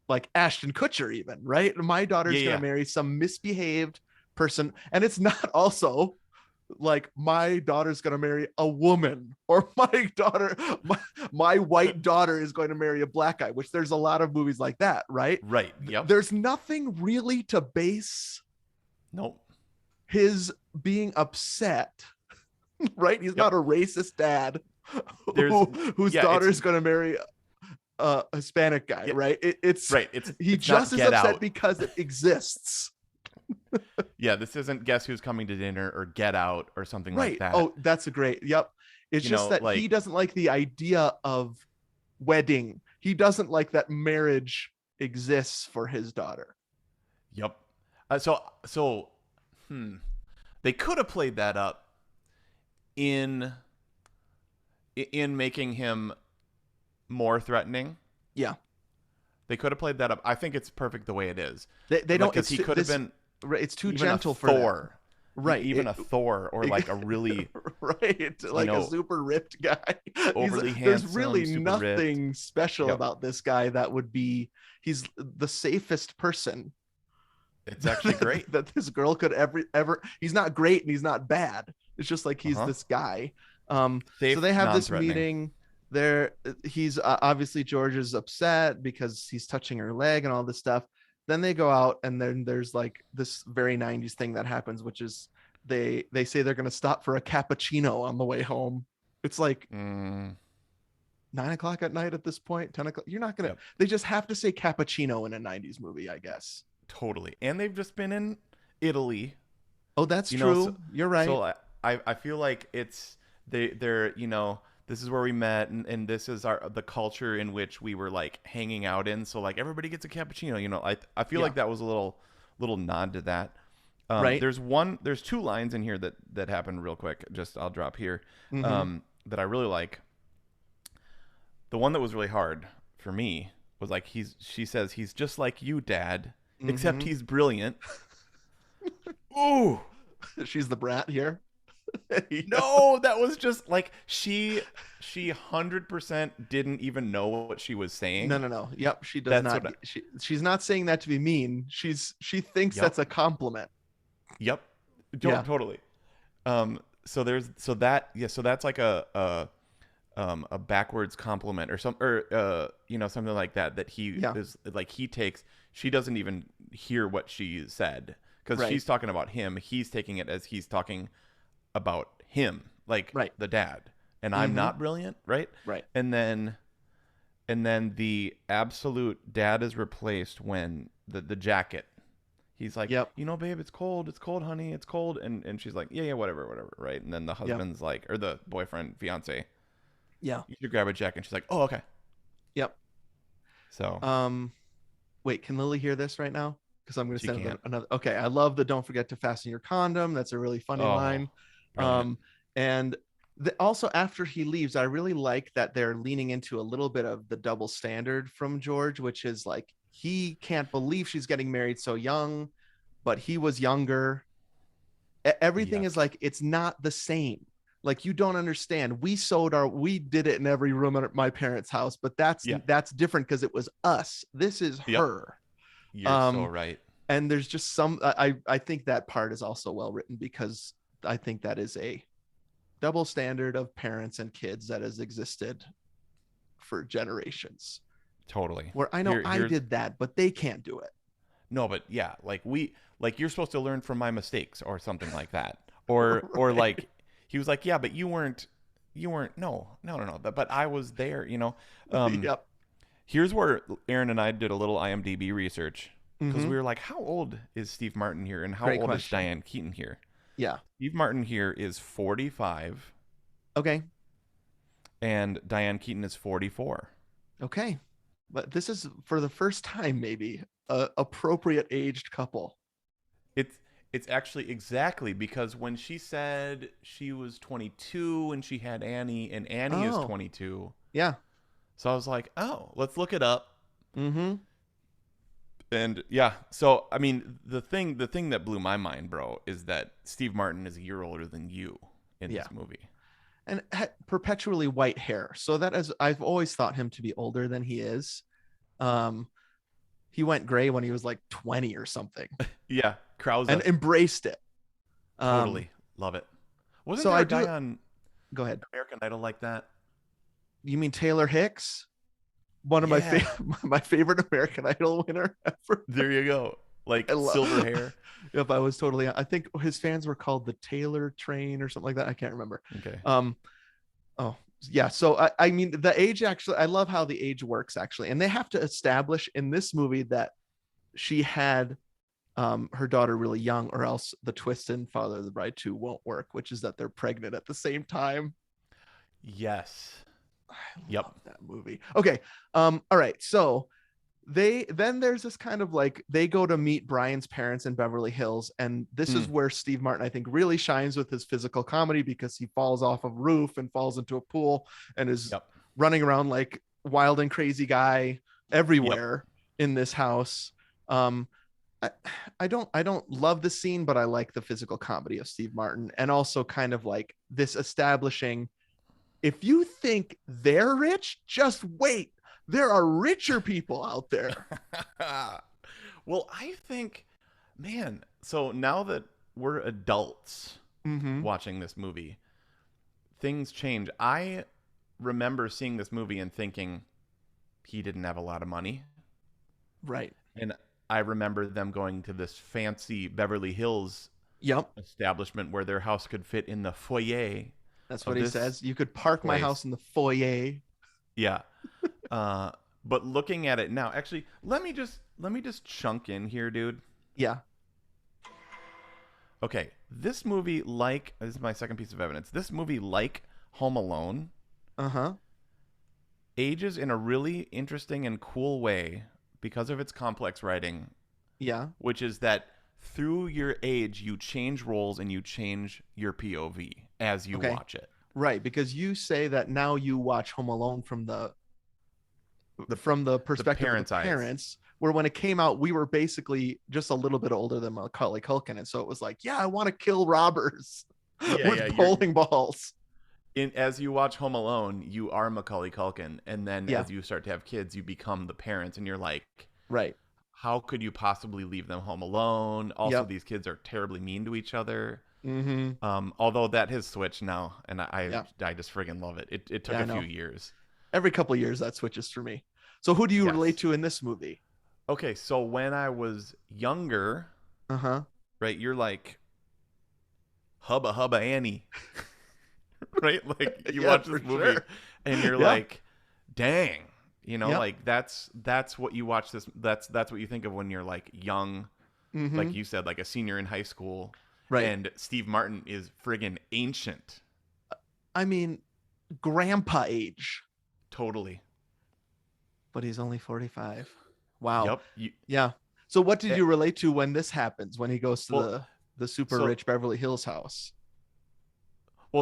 like Ashton Kutcher, even, right? My yeah, daughter's gonna yeah. marry some misbehaved person, and it's not also like my daughter's going to marry a woman, or my white daughter is going to marry a black guy, which there's a lot of movies like that, right? Right. Yep. There's nothing really to base Nope. his being upset, right? He's not Yep. a racist dad There's whose yeah, it's daughter's going to marry a Hispanic guy, yeah, right? It's right. he It's not just is Get upset Out. because it exists. Yeah, this isn't Guess Who's Coming to Dinner or Get Out or something like Right. that. Oh, that's a great. Yep. It's You just know, that he like doesn't like the idea of wedding. He doesn't like that marriage exists for his daughter. yep. So hmm. They could have played that up in making him more threatening. Yeah. They could have played that up. I think it's perfect the way it is. They Like, don't. because he could have been It's too even gentle a for that. Thor. Right. Even a Thor or like a really right. Like a know, super ripped guy. overly There's handsome, really super ripped. nothing special Yep. about this guy that would be. He's the safest person It's actually great. that this girl could ever. He's not great and he's not bad. It's just like he's Uh-huh. this guy. Safe, So they have this non-threatening. meeting. There, he's obviously George is upset because he's touching her leg and all this stuff. Then they go out, and then there's like this very 90s thing that happens, which is they say they're going to stop for a cappuccino on the way home. It's like Mm, 9 o'clock at night at this point, 10 o'clock. You're not gonna. Yep. They just have to say cappuccino in a 90s movie, I guess. totally. And they've just been in Italy. Oh, that's You know, true. so- You're right. So I feel like they're this is where we met, and this is the culture in which we were like hanging out in. So like everybody gets a cappuccino. I feel Yeah. like that was a little nod to that. Right. There's two lines in here that happen real quick. Just I'll drop here. Mhm. That I really like. The one that was really hard for me was like she says he's just like you, Dad, except Mhm. he's brilliant. Ooh. She's the brat here. No, that was just like she 100% didn't even know what she was saying. No. Yep, she does That's not. what She's not saying that to be mean. She thinks Yep. that's a compliment. Yep. Yeah. Totally. So that's like a backwards compliment or something like that he Yeah. is like he takes. She doesn't even hear what she said because Right. she's talking about him. He's taking it as he's talking about him, like Right. the dad. And I'm Mhm. not brilliant, right? Right. And then the absolute dad is replaced when the jacket. He's like, Yep. babe, it's cold, honey, it's cold, and she's like, yeah, whatever, right? And then the husband's like, or the boyfriend, fiance, Yeah. you should grab a jacket. And she's like, oh, okay. Yep. So Wait, can Lily hear this right now? Because I'm going to She send can't. another. Okay, I love the "Don't forget to fasten your condom." That's a really funny Oh, line. brilliant. And also after he leaves, I really like that they're leaning into a little bit of the double standard from George, which is like he can't believe she's getting married so young, but he was younger. Everything Yes. is like it's not the same. Like you don't understand. We did it in every room at my parents' house, but that's Yeah. different because it was us. This is Yep. her. You're so right. And there's just some I think that part is also well written because I think that is a double standard of parents and kids that has existed for generations, Totally. where I know I Here's- did that, but they can't do it. No, but yeah, like you're supposed to learn from my mistakes or something like that. Or like he was like, yeah, but you weren't no. But I was there, Yep. Here's where Aaron and I did a little IMDb research because Mhm. we were like, how old is Steve Martin here and how Great old is question. Diane Keaton here? Yeah. Steve Martin here is 45 Okay. and Diane Keaton is 44. Okay. But this is for the first time maybe a appropriate aged couple. It's actually exactly because when she said she was 22 and she had Annie and Annie is Oh, 22, yeah. so I was like, oh, let's look it up. Mm-hmm. And yeah, so I mean, the thing that blew my mind, bro, is that Steve Martin is a year older than you in Yeah. this movie. And had perpetually white hair. So that is, I've always thought him to be older than he is. Um, he went gray when he was like 20 or something Yeah, and Krauser, embraced it. Um, totally love it. Wasn't so there I a guy do on go ahead. American Idol like that? You mean Taylor Hicks? One of my Yeah, my favorite American Idol winner ever. there you go. I Like silver love. hair. If I was totally, I think his fans were called the Taylor Train or something like that. I can't remember. Okay. Um, oh yeah. So I mean, the age actually, I love how the age works actually, and they have to establish in this movie that she had her daughter really young, or else the twist in Father of the Bride 2 won't work, which is that they're pregnant at the same time. Yes. I Yep. love that movie. Okay. All right. So there's this kind of like they go to meet Brian's parents in Beverly Hills, and this is Mm. where Steve Martin I think really shines with his physical comedy because he falls off a roof and falls into a pool and is Yep. running around like wild and crazy guy Yep. everywhere in this house. Um, I, I don't love the scene, but I like the physical comedy of Steve Martin, and also kind of like this establishing, if you think they're rich, just wait. There are richer people out there. Well, I think, man, so now that we're adults Mm-hmm. watching this movie, things change. I remember seeing this movie and thinking he didn't have a lot of money. Right. And I remember them going to this fancy Beverly Hills Yep. establishment where their house could fit in the foyer That's of what he this says. You could park my place. house in the foyer. Yeah. Uh, but looking at it now, actually, let me just chunk in here, dude. Yeah. Okay, this is my second piece of evidence. This movie, like Home Alone, Uh-huh. ages in a really interesting and cool way because of its complex writing, Yeah. which is that through your age, you change roles and you change your POV as you Okay. watch it. Right. Because you say that now you watch Home Alone The from the the perspective of the parents' eyes. parents, where when it came out, we were basically just a little bit older than Macaulay Culkin. And so it was like, yeah, I want to kill robbers Yeah, yeah. with bowling balls. As you watch Home Alone, you are Macaulay Culkin, and then Yeah. as you start to have kids, you become the parents, and you're like, Right. how could you possibly leave them home alone? Also, Yep. these kids are terribly mean to each other. Mm-hmm. Although that has switched now, and Yeah. I just friggin' love it. It took Yeah, I a few know. years. Every couple of years that switches for me. So who do you relate Yes. to in this movie? Okay, so when I was younger, Uh-huh. right, you're like Hubba Hubba Annie, right? Like you Yeah, watch for this movie, sure. and you're Yeah. like, dang, Yep. like that's what you watch this. That's what you think of when you're like young, Mm-hmm. like you said, like a senior in high school, Right. and Steve Martin is friggin' ancient. I mean, grandpa age, Totally. but he's only 45. Wow. Yep. Yeah. So what did Eh, you relate to when this happens, when he goes to well, the super so rich Beverly Hills house?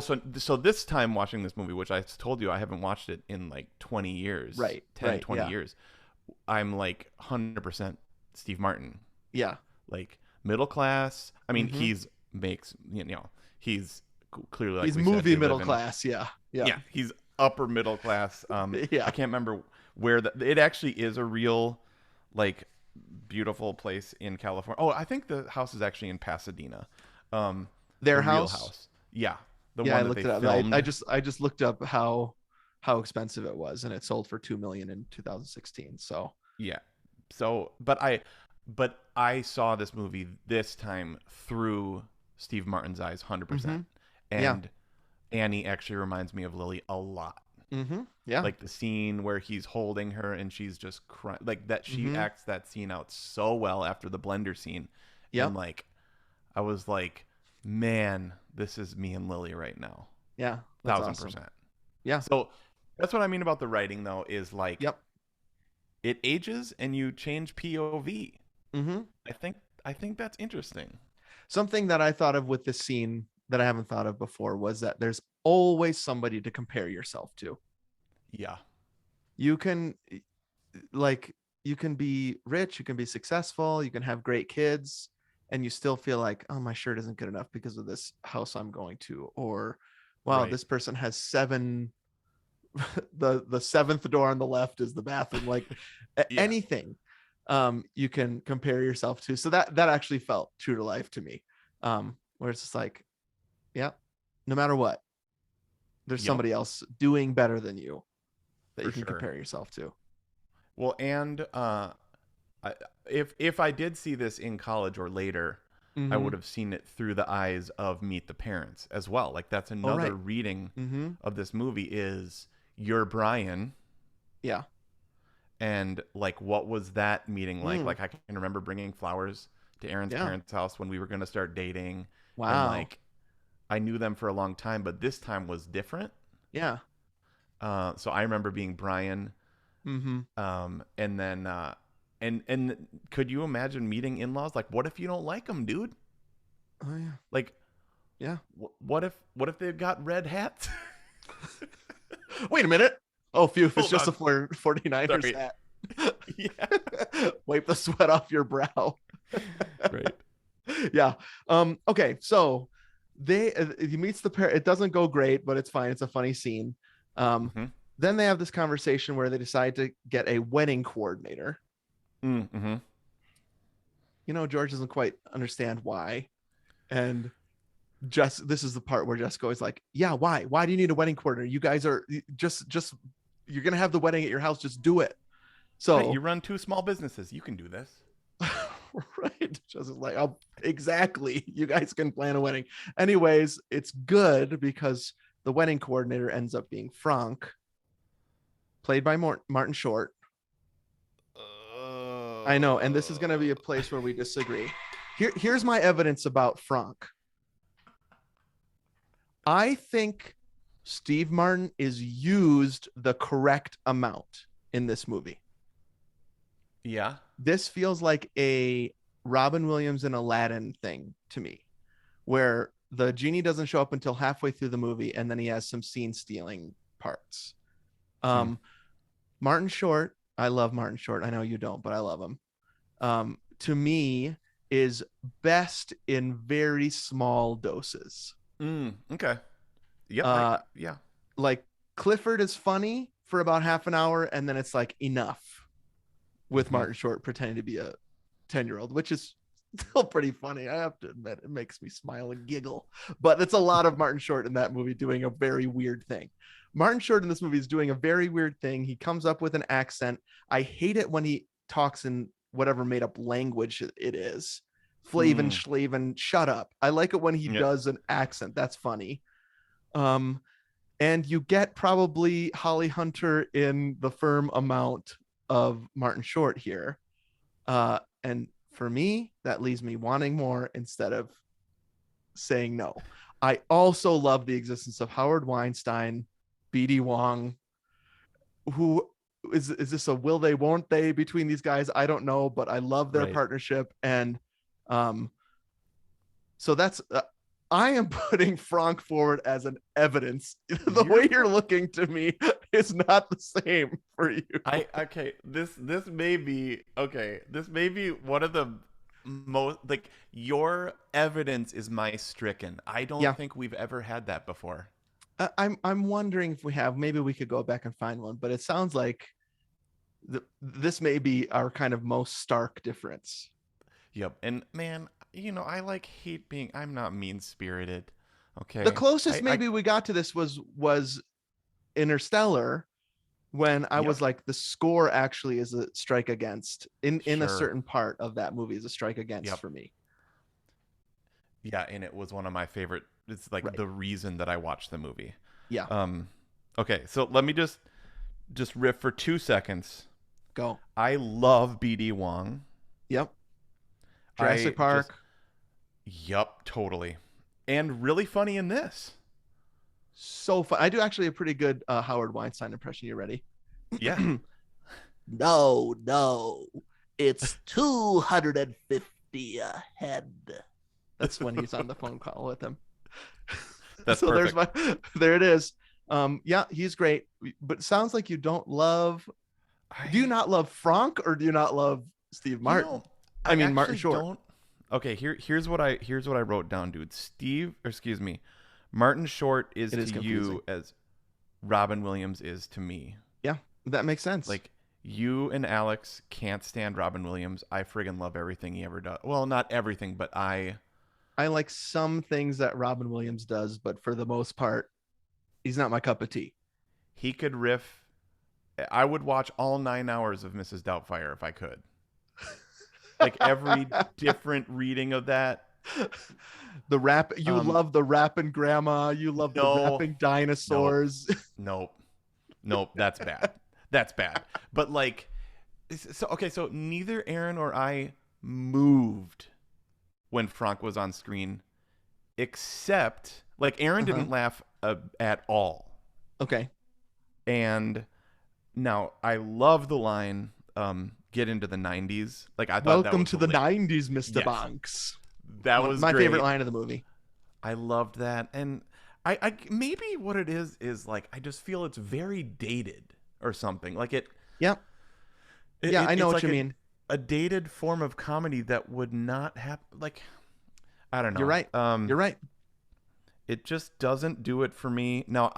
so this time watching this movie, which I told you I haven't watched it in like 20 years, Right. 10, Right. 20 Yeah. years, I'm like 100% Steve Martin. Yeah. Like middle class. I mean, Mhm. he's clearly, like He's we said, movie they middle live in, class. Yeah. Yeah. yeah, he's upper middle class. I Yeah. can't remember where it actually is a real, like, beautiful place in California. Oh, I think the house is actually in Pasadena. Their The real house. house. Yeah, the Yeah, I one that looked they it up. filmed. I just looked up how expensive it was, and it sold for 2 million in 2016. So Yeah. So, but I saw this movie this time through Steve Martin's eyes, 100%. yeah. And Annie actually reminds me of Lily a lot. Yeah. Like the scene where he's holding her and she's just crying, like that. She Mhm. acts that scene out so well after the blender scene, and Yep. like I was like, man, this is me and Lily right now, Yeah. That's thousand awesome. percent. Yeah. So that's what I mean about the writing, though, is like Yep. it ages and you change POV. Mm-hmm. I think that's interesting. Something that I thought of with this scene that I haven't thought of before was that there's always somebody to compare yourself to. Yeah. You can like you can be rich, you can be successful, you can have great kids, and you still feel like, oh, my shirt isn't good enough because of this house I'm going to, or wow, Right. this person has 7 the seventh door on the left is the bathroom, like Yeah. anything you can compare yourself to. So that actually felt true to life to me, where it's just like, yeah, no matter what, there's Yep. somebody else doing better than you that For you can sure. compare yourself to. Well, and I, if I did see this in college or later, I Mm-hmm. would have seen it through the eyes of Meet the Parents as well. Like that's Oh, another right. reading Mm-hmm. of this movie is you're Brian, Yeah. and like what was that meeting like? Mm. Like I can remember bringing flowers to Aaron's Yeah. parents' house when we were going to start dating, and Wow. like I knew them for a long time, but this time was different. Yeah. So I remember being Brian, Mm-hmm. and then and could you imagine meeting in-laws? Like, what if you don't like them, dude? Oh, yeah. Like, Yeah. what if they've got red hats? Wait a minute. Oh, phew, if it's Hold just on. a 49ers Sorry. hat. Yeah. Wipe the sweat off your brow. Right. Yeah. Okay, so he meets the pair. It doesn't go great, but it's fine. It's a funny scene. um Mm-hmm. then they have this conversation where they decide to get a wedding coordinator. Mm-hmm. George doesn't quite understand why, and this is the part where Jessica is like, yeah, why do you need a wedding coordinator? You guys are just you're gonna have the wedding at your house, just do it. Right. You So run 2 small businesses. You can do this. right, just like, oh, exactly, you guys can plan a wedding. Anyways, it's good because the wedding coordinator ends up being Franck, played by Martin Short. I know, and this is going to be a place where we disagree. Here's my evidence about Franck. I think Steve Martin is used the correct amount in this movie. Yeah. This feels like a Robin Williams and Aladdin thing to me, where the genie doesn't show up until halfway through the movie, and then he has some scene stealing parts. Martin Short, I love Martin Short. I know you don't, but I love him. To me, is best in very small doses. Okay. Yep. Yeah. Like Clifford is funny for about half an hour, and then it's like enough with Martin Short pretending to be a 10-year-old, which is still pretty funny. I have to admit, it makes me smile and giggle. But it's a lot of Martin Short in that movie doing a very weird thing. Martin Short in this movie is doing a very weird thing. He comes up with an accent. I hate it when he talks in whatever made up language it is. Flavin, Schlaven, shut up. I like it when he Yep. does an accent. That's funny. And you get probably Holly Hunter in the firm amount of Martin Short here. And for me, that leaves me wanting more instead of saying no. I also love the existence of Howard Weinstein, BD Wong, who is this a will they won't they between these guys? I don't know, but I love their Right. partnership. And so that's I am putting Franck forward as an evidence. The way you're looking to me is not the same for you. This may be okay. This may be one of the most, like, your evidence is my stricken. I don't think we've ever had that before. I'm wondering if we have. Maybe we could go back and find one, but it sounds like this may be our kind of most stark difference. Yep. And man, I like hate being. I'm not mean spirited. Okay. The closest maybe we got to this was Interstellar, when I was like, the score actually is a strike against in a certain part of that movie is a strike against for me. Yeah, and it was one of my favorite. It's like the reason that I watched the movie. Yeah. Okay, so let me just riff for 2 seconds. Go. I love BD Wong. Yep. Jurassic Park. Yep, totally. And really funny in this. So fun. I do actually a pretty good Howard Weinstein impression. You ready? Yeah. No, it's 250 a head. That's when he's on the phone call with him. That's So perfect. there it is. Yeah, he's great. But it sounds like you don't love. Do you not love Franck or do you not love Steve Martin? I I mean Martin actually Short. don't. Okay, here's what I wrote down, dude. Martin Short is It is to confusing. you as Robin Williams is to me. Yeah, that makes sense. Like you and Alex can't stand Robin Williams. I friggin' love everything he ever does. Well, not everything, but I like some things that Robin Williams does, but for the most part, he's not my cup of tea. he could riff. I would watch all 9 hours of Mrs. Doubtfire if I could. Like every different reading of that. The rap, you Um, love the rapping grandma, you love the No, rapping dinosaurs. nope, that's bad. That's bad. But like, so neither Aaron or I moved when Franck was on screen, except like Aaron Uh-huh. didn't laugh at all. Okay. And now I love the line, "Get into the '90s." Like I thought that Welcome was to the hilarious. 90s, Mr. Yes. Banks. That was my great. favorite line of the movie. I loved that, and I maybe what it is like I just feel it's very dated or something. Like Yeah. Yeah, I know it's what you like mean. a dated form of comedy that would not have like I don't know. You're right. You're right. It just doesn't do it for me. Now.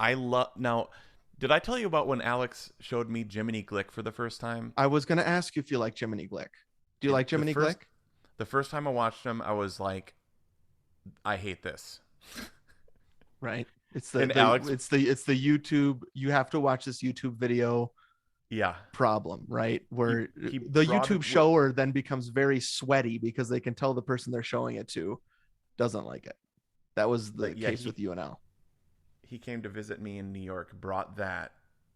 Did I tell you about when Alex showed me Jiminy Glick for the first time? I was going to ask you if you like Jiminy Glick. Do you like The Jiminy first- Glick? The first time I watched him, I was like, I hate this. Right. It's And the Alex- it's the YouTube. You have to watch this YouTube video Yeah. problem, right? Where he the brought YouTube it- shower then becomes very sweaty because they can tell the person they're showing it to doesn't like it. That was the Like, yeah, case with UNL. He came to visit me in New York, brought that,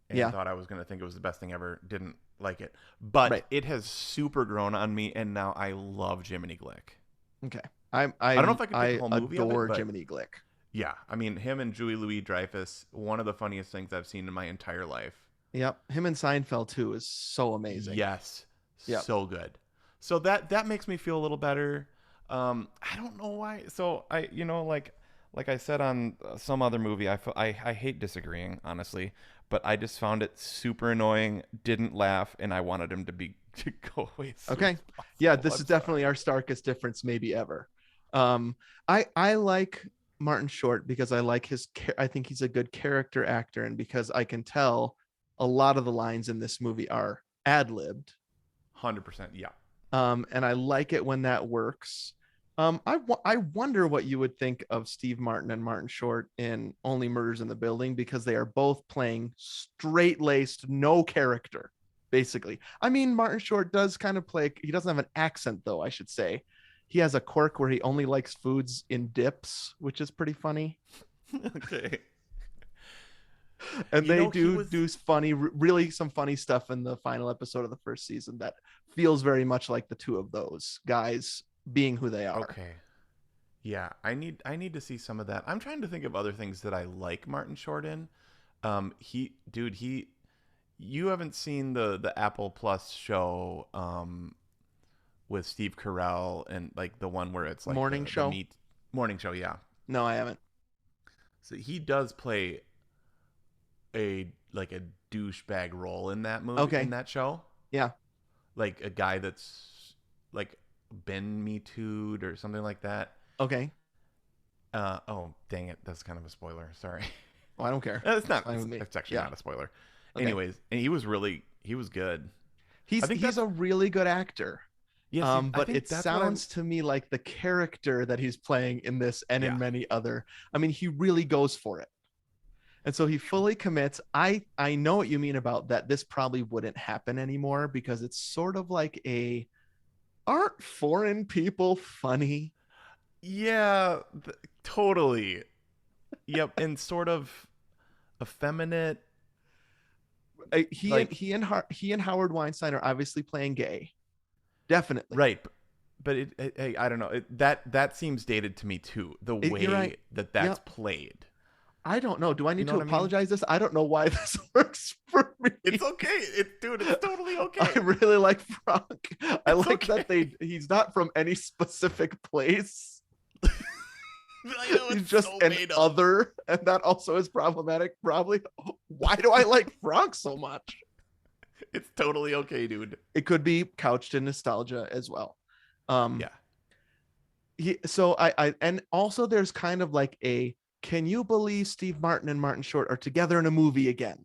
and Yeah. thought I was going to think it was the best thing ever. Didn't like it. But Right. it has super grown on me, and now I love Jiminy Glick. Okay. I don't know if I could pick the whole movie of it, adore but- Jiminy Glick. Yeah. I mean, him and Julie Louis-Dreyfus, one of the funniest things I've seen in my entire life. Yep. Him and Seinfeld too is so amazing. Yes. Yep. So good. So that makes me feel a little better. I don't know why. So I, like I said on some other movie, I hate disagreeing, honestly, but I just found it super annoying, didn't laugh, and I wanted him to go away. As soon Okay. as possible. Yeah, this I'm is sorry. definitely our starkest difference maybe ever. I like Martin Short because I like I think he's a good character actor, and because I can tell a lot of the lines in this movie are ad-libbed. 100%. Yeah. And I like it when that works. I wonder what you would think of Steve Martin and Martin Short in Only Murders in the Building, because they are both playing straight-laced, no character, basically. I mean, Martin Short does kind of play, he doesn't have an accent though, I should say. He has a quirk where he only likes foods in dips, which is pretty funny. Okay. And You they know, he do was- funny, really some funny stuff in the final episode of the first season that feels very much like the two of those guys being who they are. Okay. Yeah, I need to see some of that. I'm trying to think of other things that I like Martin Short in. You haven't seen the Apple Plus show with Steve Carell and like the one where it's like Morning the show? morning show, yeah. No, I haven't. So he does play a douchebag role in that movie, Okay. in that show. Yeah. Like a guy that's like been Me Too'd or something like that. Okay. Oh, dang it. That's kind of a spoiler. Sorry. Well, I don't care. It's not. fine with me. It's actually Yeah. not a spoiler. Okay. Anyways, and he was good. He's I think that's- a really good actor. Yes, But it sounds to me like the character that he's playing in this and Yeah. in many other. I mean, he really goes for it. And so he fully commits. I know what you mean about that. This probably wouldn't happen anymore because it's sort of like aren't foreign people funny? Yeah, totally. Yep, and sort of effeminate. He and Howard Weinstein are obviously playing gay. Definitely. Right. But I don't know. That seems dated to me too. The way You're right. that's Yep. played. I don't know. Do I need know to what I mean? apologize this? I don't know why this works for me. It's okay. It's totally okay. I really like Franck. I It's like that okay. he's not from any specific place. I know He's it's just so an made up. other, and that also is problematic. Probably. Why do I like Franck so much? It's totally okay, dude. It could be couched in nostalgia as well. Yeah. So I and also there's kind of like a, can you believe Steve Martin and Martin Short are together in a movie again?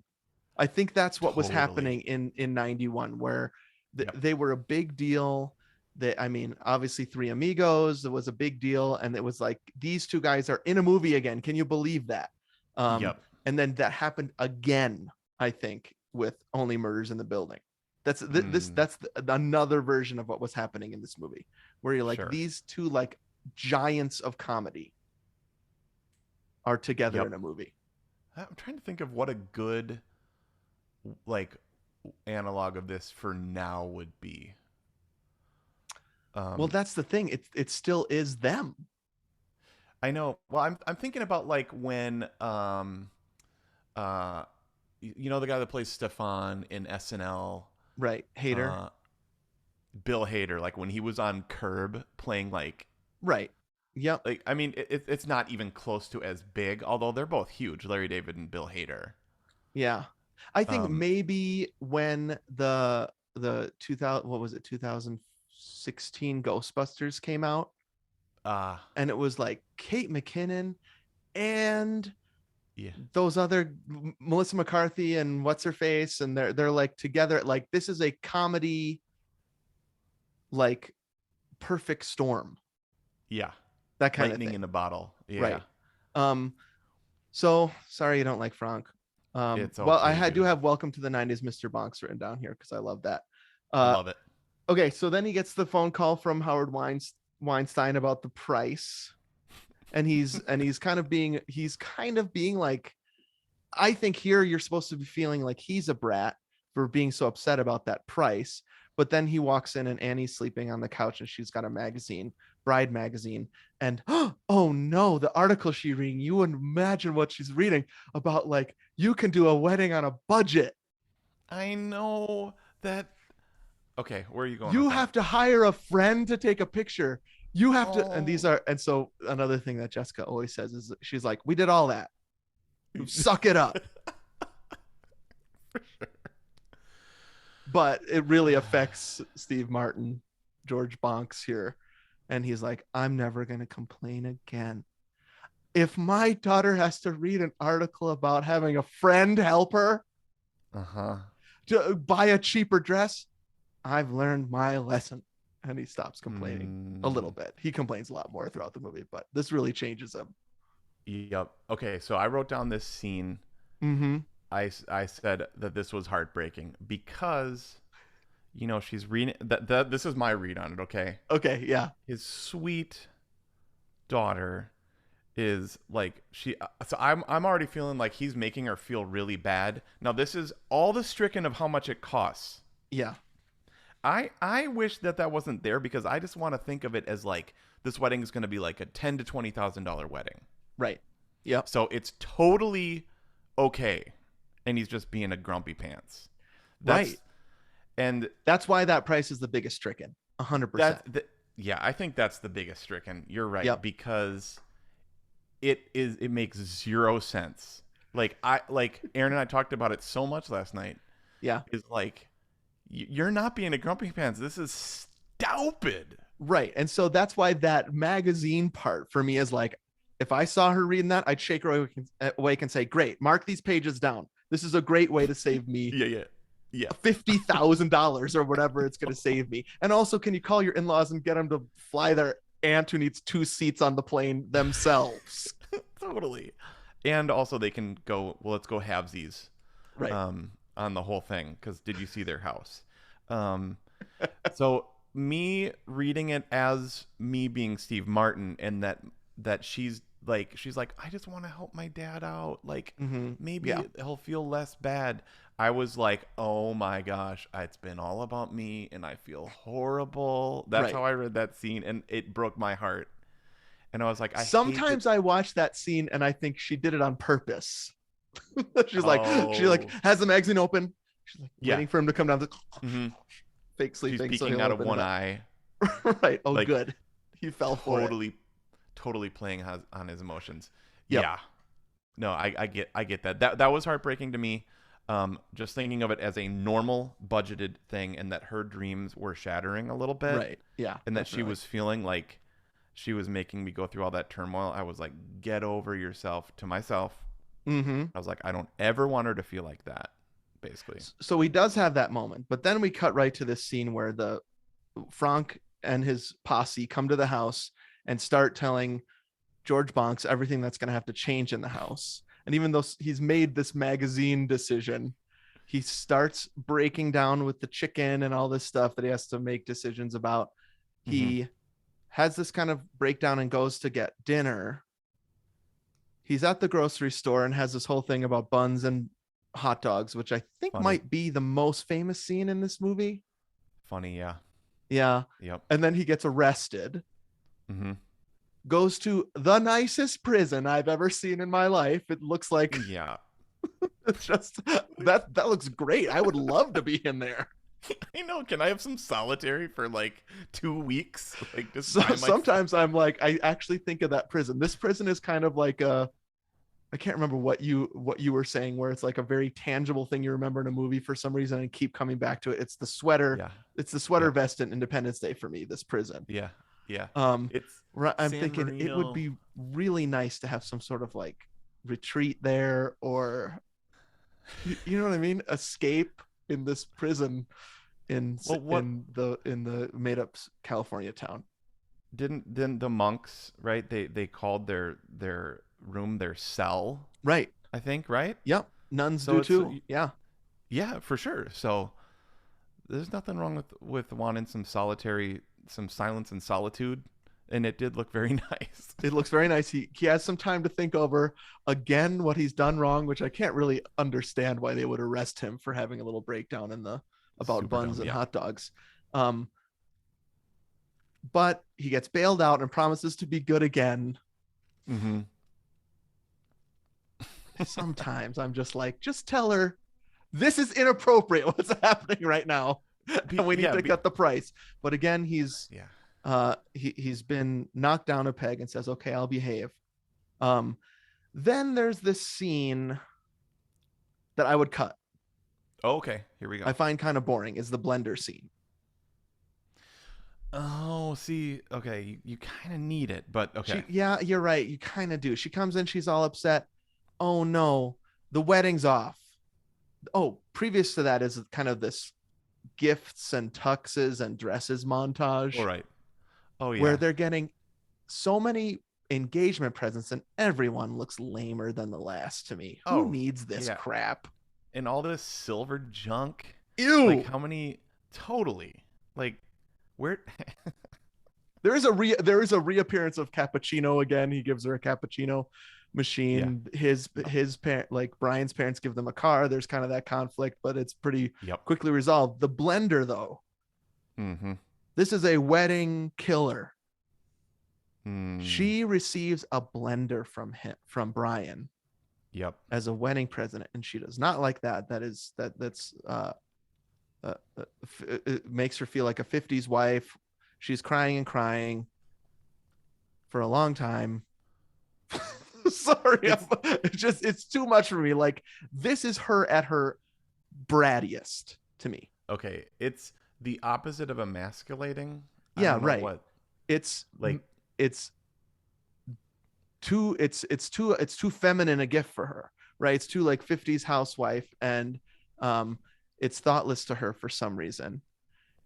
I think that's what was Totally. happening in 91, where Yep. they were a big deal. That, I mean, obviously Three Amigos, it was a big deal, and it was like, these two guys are in a movie again. Can you believe that? Yep. And then that happened again, I think, with Only Murders in the Building. That's another version of what was happening in this movie, where you're like, Sure. these two like giants of comedy are together Yep. in a movie. I'm trying to think of what a good like analog of this for now would be. Well, that's the thing. It still is them. I know. Well, I'm thinking about like when uh you know the guy that plays Stefan in SNL, Right. Hater. Bill Hader, like when he was on Curb playing Right. Yep. like I mean it's not even close to as big, although they're both huge, Larry David and Bill Hader. Yeah. I think Um, maybe when the 2000, what was it, 2016 Ghostbusters came out, and it was like Kate McKinnon and yeah. those other Melissa McCarthy and what's her face, and they're like together, like this is a comedy, like perfect storm, Yeah. that kind Lightning of thing. in a bottle. Yeah. Right. So sorry you don't like Franck. It's Well, okay, do dude. have Welcome to the 90s Mr. Bonks written down here because I love that. I love it. Okay, so then he gets the phone call from Howard Weinstein about the price, and he's kind of being like, I think here you're supposed to be feeling like he's a brat for being so upset about that price. But then he walks in and Annie's sleeping on the couch and she's got a magazine, Bride magazine. And oh no, the article she's reading, you wouldn't imagine what she's reading about, like, you can do a wedding on a budget. I know that. Okay, where are you going? You with have that? to hire a friend to take a picture. You have to, and Oh. and so another thing that Jessica always says is she's like, we did all that. Suck it up. But it really affects Steve Martin, George Bonks here. And he's like, I'm never going to complain again. If my daughter has to read an article about having a friend help her to buy a cheaper dress, I've learned my lesson. And he stops complaining a little bit. He complains a lot more throughout the movie, but this really changes him. Yep. Okay, so I wrote down this scene. Mm-hmm. I said that this was heartbreaking because, you know, she's reading that. This is my read on it. Okay. Okay. Yeah. His sweet daughter is like so I'm already feeling like he's making her feel really bad. Now this is all the stricken of how much it costs. Yeah. I wish that wasn't there because I just want to think of it as like this wedding is going to be like a $10,000 to $20,000 wedding. Right. Yep. So it's totally okay, and he's just being a grumpy pants. Right. And that's why that price is the biggest stricken. 100%. Yeah, I think that's the biggest stricken. You're right. Yep. Because it makes zero sense. Like Aaron and I talked about it so much last night. Yeah. Is like, you're not being a grumpy pants. This is stupid. Right. And so that's why that magazine part for me is like, if I saw her reading that, I'd shake her awake and say, great, mark these pages down. This is a great way to save me Yeah. $50,000 or whatever it's going to save me. And also, can you call your in-laws and get them to fly their aunt who needs 2 seats on the plane themselves? Totally. And also they can go, well, let's go halvesies. Right. On the whole thing. Because did you see their house? So me reading it as me being Steve Martin, and that she's like, I just want to help my dad out. Like, maybe he'll feel less bad. I was like, oh my gosh, it's been all about me and I feel horrible. That's how I read that scene, and it broke my heart. And I was like, sometimes I watch that scene and I think she did it on purpose. She's like, she like has the magazine open. She's like waiting for him to come down. Fake sleeping. She's peeking out of one eye. Right. Oh, like, good. He fell for it. totally playing on his emotions. Yep. Yeah. No, I get that. That was heartbreaking to me. Just thinking of it as a normal budgeted thing, and that her dreams were shattering a little bit, Right. Yeah. and that she definitely. was feeling like she was making me go through all that turmoil. I was like, get over yourself. To myself, Mm-hmm. I was like, I don't ever want her to feel like that. Basically. So he does have that moment, but then we cut right to this scene where the Franck and his posse come to the house and start telling George Bonks everything that's going to have to change in the house. And even though he's made this magazine decision, he starts breaking down with the chicken and all this stuff that he has to make decisions about. He has this kind of breakdown and goes to get dinner. He's at the grocery store and has this whole thing about buns and hot dogs, which I think Funny. might be the most famous scene in this movie. Funny, yeah. Yeah. Yep. And then he gets arrested, Mm-hmm. goes to the nicest prison I've ever seen in my life. It looks like Yeah. it's just that looks great. I would love to be in there. I know. Can I have some solitary for like 2 weeks? Like just So by my- sometimes I'm like, I actually think of that prison. This prison is kind of like I can't remember what you were saying, where it's like a very tangible thing you remember in a movie for some reason and keep coming back to it. It's the sweater. Yeah. It's the sweater Yeah. vest in Independence Day for me, this prison. Yeah. Yeah. It's I'm San thinking it would Marino. be really nice to have some sort of like retreat there, or you know what I mean? Escape in this prison in Well, what- in the made up California town. didn't the monks, right? They called their room their cell, Right. I think, right? Yep. Nuns So do it's- too. Yeah. Yeah, for sure. So there's nothing wrong with wanting some silence and solitude, and it did look very nice. It looks very nice. He has some time to think over again what he's done wrong, which I can't really understand why they would arrest him for having a little breakdown about Super buns dumb, and yeah. hot dogs. But he gets bailed out and promises to be good again. Mm-hmm. Sometimes I'm just like, just tell her this is inappropriate what's happening right now, and we need to cut the price. But again, he's he's been knocked down a peg and says, okay, I'll behave. Then there's this scene that I would cut. Oh, okay, here we go. I find kind of boring, is the blender scene. Oh, see, okay, you kind of need it, but okay. Yeah, you're right. You kind of do. She comes in, she's all upset. Oh no, the wedding's off. Oh, previous to that is kind of this gifts and tuxes and dresses montage. All right. Oh yeah. Where they're getting so many engagement presents and everyone looks lamer than the last to me. Oh, Who needs this yeah. crap? And all this silver junk. Ew. Like how many? Totally. Like where? There is a reappearance of cappuccino again. He gives her a cappuccino machine. His parent, like Brian's parents, give them a car. There's kind of that conflict, but it's pretty Yep. quickly resolved. The blender, though, Mm-hmm. this is a wedding killer. Mm. She receives a blender from Brian Yep. as a wedding present, and she does not like that. It makes her feel like a 50s wife. She's crying and crying for a long time. Sorry, it's too much for me. Like, this is her at her brattiest to me. Okay, it's the opposite of emasculating. I Yeah, don't know right. What It's like? it's too feminine a gift for her, right? It's too like 50s housewife, and it's thoughtless to her for some reason.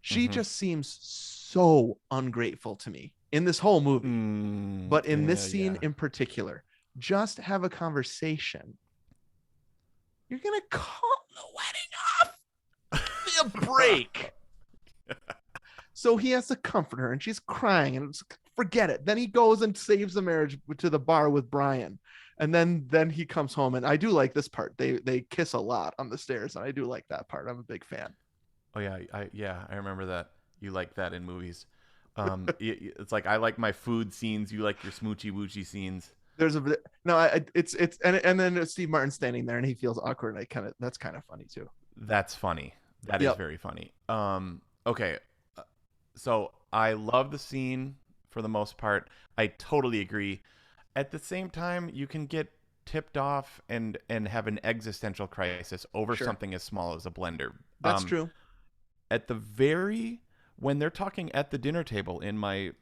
She just seems so ungrateful to me in this whole movie, but in this scene in particular. Just have a conversation. You're gonna call the wedding off. Give me a break. So he has to comfort her, and she's crying, and forget it. Then he goes and saves the marriage to the bar with Brian, and then he comes home, and I do like this part. They kiss a lot on the stairs, and I do like that part. I'm a big fan. Oh yeah, I remember that. You like that in movies. It's like I like my food scenes. You like your smoochy woochy scenes. There's and then Steve Martin standing there, and he feels awkward. That's kind of funny too. That's funny. That is very funny. Okay. So I love the scene for the most part. I totally agree. At the same time, you can get tipped off and have an existential crisis over Sure. something as small as a blender. That's true. At the very when they're talking at the dinner table in my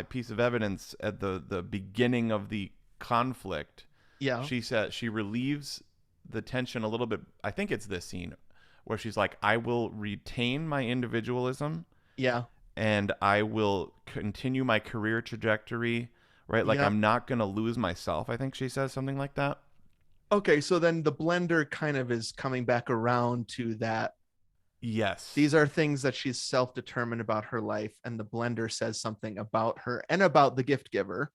piece of evidence at the beginning of the conflict, Yeah. she says she relieves the tension a little bit. I think it's this scene where she's like, I will retain my individualism Yeah. and I will continue my career trajectory, right? Like Yeah. I'm not going to lose myself. I think she says something like that. Okay, so then the blender kind of is coming back around to that. Yes. These are things that she's self-determined about her life, and the blender says something about her and about the gift giver,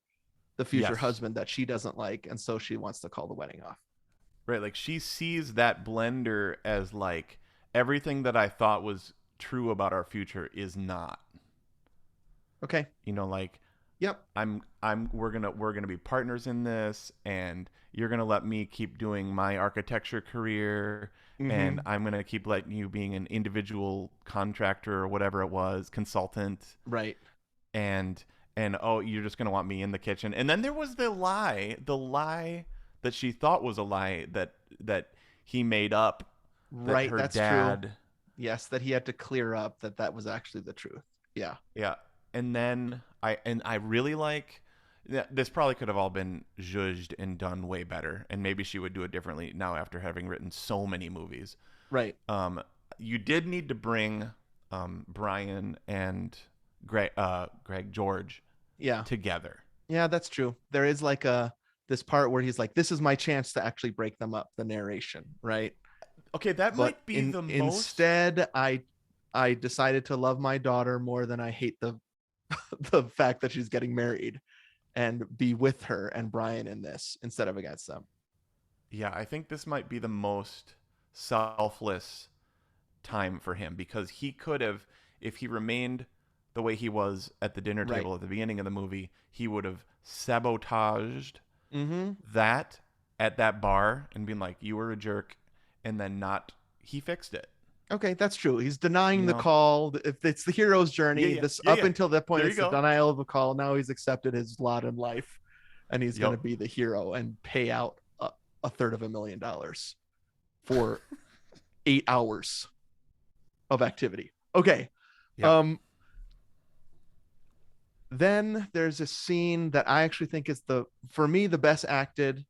the future Yes. husband, that she doesn't like, and so she wants to call the wedding off. Right, like she sees that blender as like everything that I thought was true about our future is not. Okay. You know, like Yep. we're gonna be partners in this, and you're gonna let me keep doing my architecture career, and Mhm. I'm gonna keep letting you being an individual contractor or whatever it was, consultant, Right. and and oh, you're just gonna want me in the kitchen. And then there was the lie that she thought was a lie that he made up, that Right. her That's true. dad. Yes, that he had to clear up that was actually the truth. Yeah. Yeah. And then I really like this probably could have all been judged and done way better, and maybe she would do it differently now after having written so many movies. Right. You did need to bring Brian and Greg George Yeah. together. Yeah, that's true. There is like this part where he's like, this is my chance to actually break them up, the narration, right? Okay, that But might be the most. instead, I decided to love my daughter more than I hate the the fact that she's getting married, and be with her and Brian in this instead of against them. Yeah, I think this might be the most selfless time for him, because he could have, if he remained the way he was at the dinner Right. table at the beginning of the movie, he would have sabotaged Mm-hmm. that at that bar and been like, you were a jerk, and then not, he fixed it. Okay, that's true. He's denying You the know? call. If it's the hero's journey, Yeah, this yeah, up yeah. until that point, There it's you the go. denial of a call. Now he's accepted his lot in life, and he's going to Yep. be the hero and pay out a third of $1,000,000 for 8 hours of activity. Okay. Yep. Then there's a scene that I actually think is for me, the best acted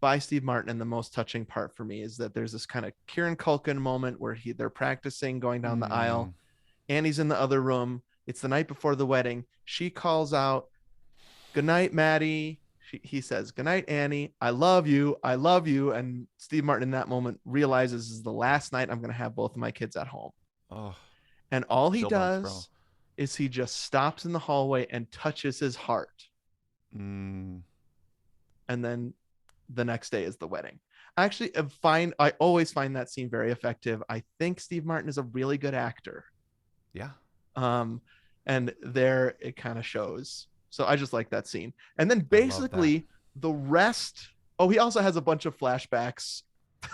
by Steve Martin, and the most touching part for me is that there's this kind of Kieran Culkin moment where they're practicing going down the aisle. Annie's in the other room. It's the night before the wedding. She calls out, "Good night, Maddie." He says, "Good night, Annie. I love you. I love you." And Steve Martin in that moment realizes, this is the last night I'm going to have both of my kids at home. Oh, And all he chill bumps, bro. does is he just stops in the hallway and touches his heart. Mm, And then the next day is the wedding. I always find that scene very effective. I think Steve Martin is a really good actor. yeah. And there it kind of shows. So I just like that scene. And then I love basically the rest. Oh, he also has a bunch of flashbacks of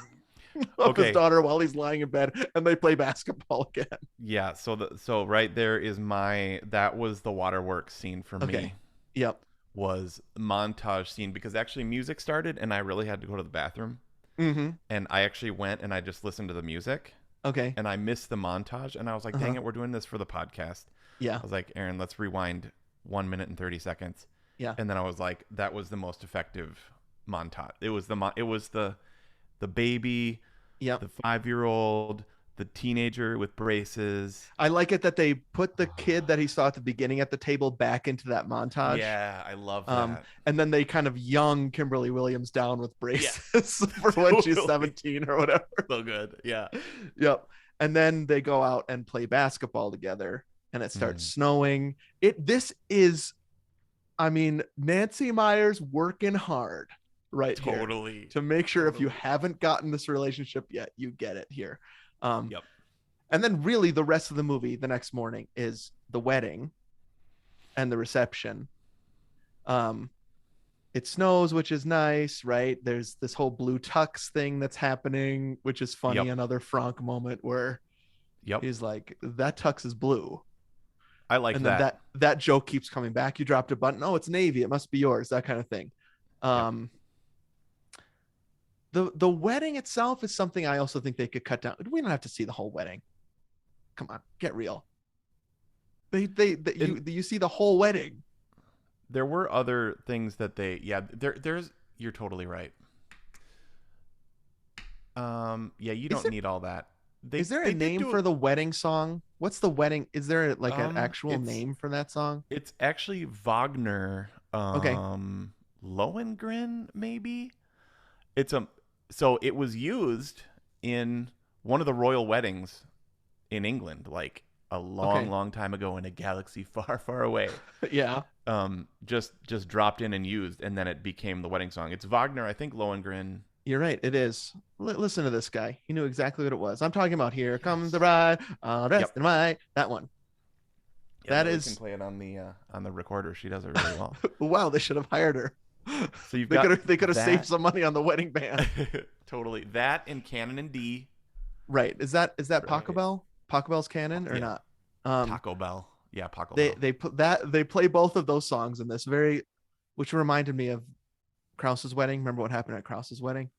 his Okay. daughter while he's lying in bed, and they play basketball again. Yeah. So right there is that was the waterworks scene for Okay. me. Yep. Was montage scene, because actually music started and I really had to go to the bathroom, Mm-hmm. and I actually went and I just listened to the music, Okay. and I missed the montage, and I was like, dang it, we're doing this for the podcast. Yeah. I was like, Aaron, let's rewind 1 minute and 30 seconds. Yeah. And then I was like, that was the most effective montage. It was the baby, Yep. the 5-year-old, the teenager with braces. I like it that they put the kid that he saw at the beginning at the table back into that montage. Yeah, I love that. And then they kind of young Kimberly Williams down with braces for when she's Totally. 17 or whatever. So good. Yeah. Yep. And then they go out and play basketball together, and it starts snowing. This is, I mean, Nancy Meyers working hard right here Totally. to make sure if you Totally. haven't gotten this relationship yet, you get it here. Yep. And then really the rest of the movie the next morning is the wedding and the reception. It snows, which is nice, right? There's this whole blue tux thing that's happening, which is funny. Yep. Another Franck moment where Yep. he's like, that tux is blue. I like And then that. that joke keeps coming back. You dropped a button. Oh, it's Navy. It must be yours. That kind of thing. Yep. The wedding itself is something I also think they could cut down. We don't have to see the whole wedding. Come on, get real. You see the whole wedding. There were other things that there's you're totally right. Yeah, you don't need all that. Is there a They did name do for the wedding song? What's the wedding? Is there like an actual it's name for that song? it's actually Wagner Okay. Lohengrin maybe? It's a so it was used in one of the royal weddings in England like a long Okay. long time ago in a galaxy far far away. Yeah. Just dropped in and used, and then it became the wedding song. It's Wagner, I think Lohengrin. You're right. It is. Listen to this guy. He knew exactly what it was. I'm talking about Here Comes the Bride, all dressed in white. That one. Yeah, That Lily is. can play it on the recorder. She does it really well. Wow, they should have hired her. So you've They got could have saved that. some money on the wedding band. Totally. That and Canon and D. Right. Is that Right. Pachelbel? Pachelbel's canon or Yeah. not? Taco Bell. Yeah, Taco They Bell. they put that they play both of those songs in this which reminded me of Krause's wedding. Remember what happened at Krause's wedding?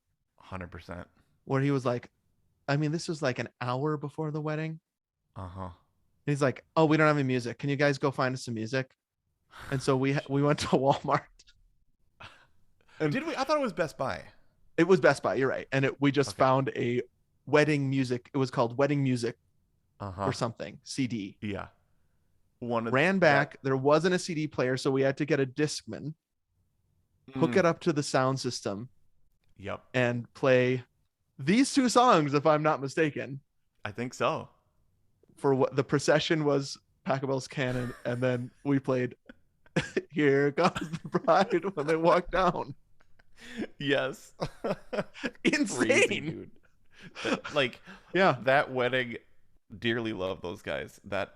100%. Where he was like, I mean, this was like an hour before the wedding. Uh-huh. He's like, oh, we don't have any music. Can you guys go find us some music? And so we went to Walmart. And Did we? I thought it was Best Buy. it was Best Buy. You're right. And we just Okay. found a wedding music. It was called Wedding Music Uh-huh. or something. CD. Yeah. One of Ran back. There wasn't a CD player, so we had to get a Discman, hook it up to the sound system, Yep. and play these two songs, if I'm not mistaken. I think so. For what the procession was Pachelbel's canon, and then we played Here Comes the Bride when they walk down. Yes. Insane. Crazy, dude. Like Yeah. that wedding, dearly love those guys. That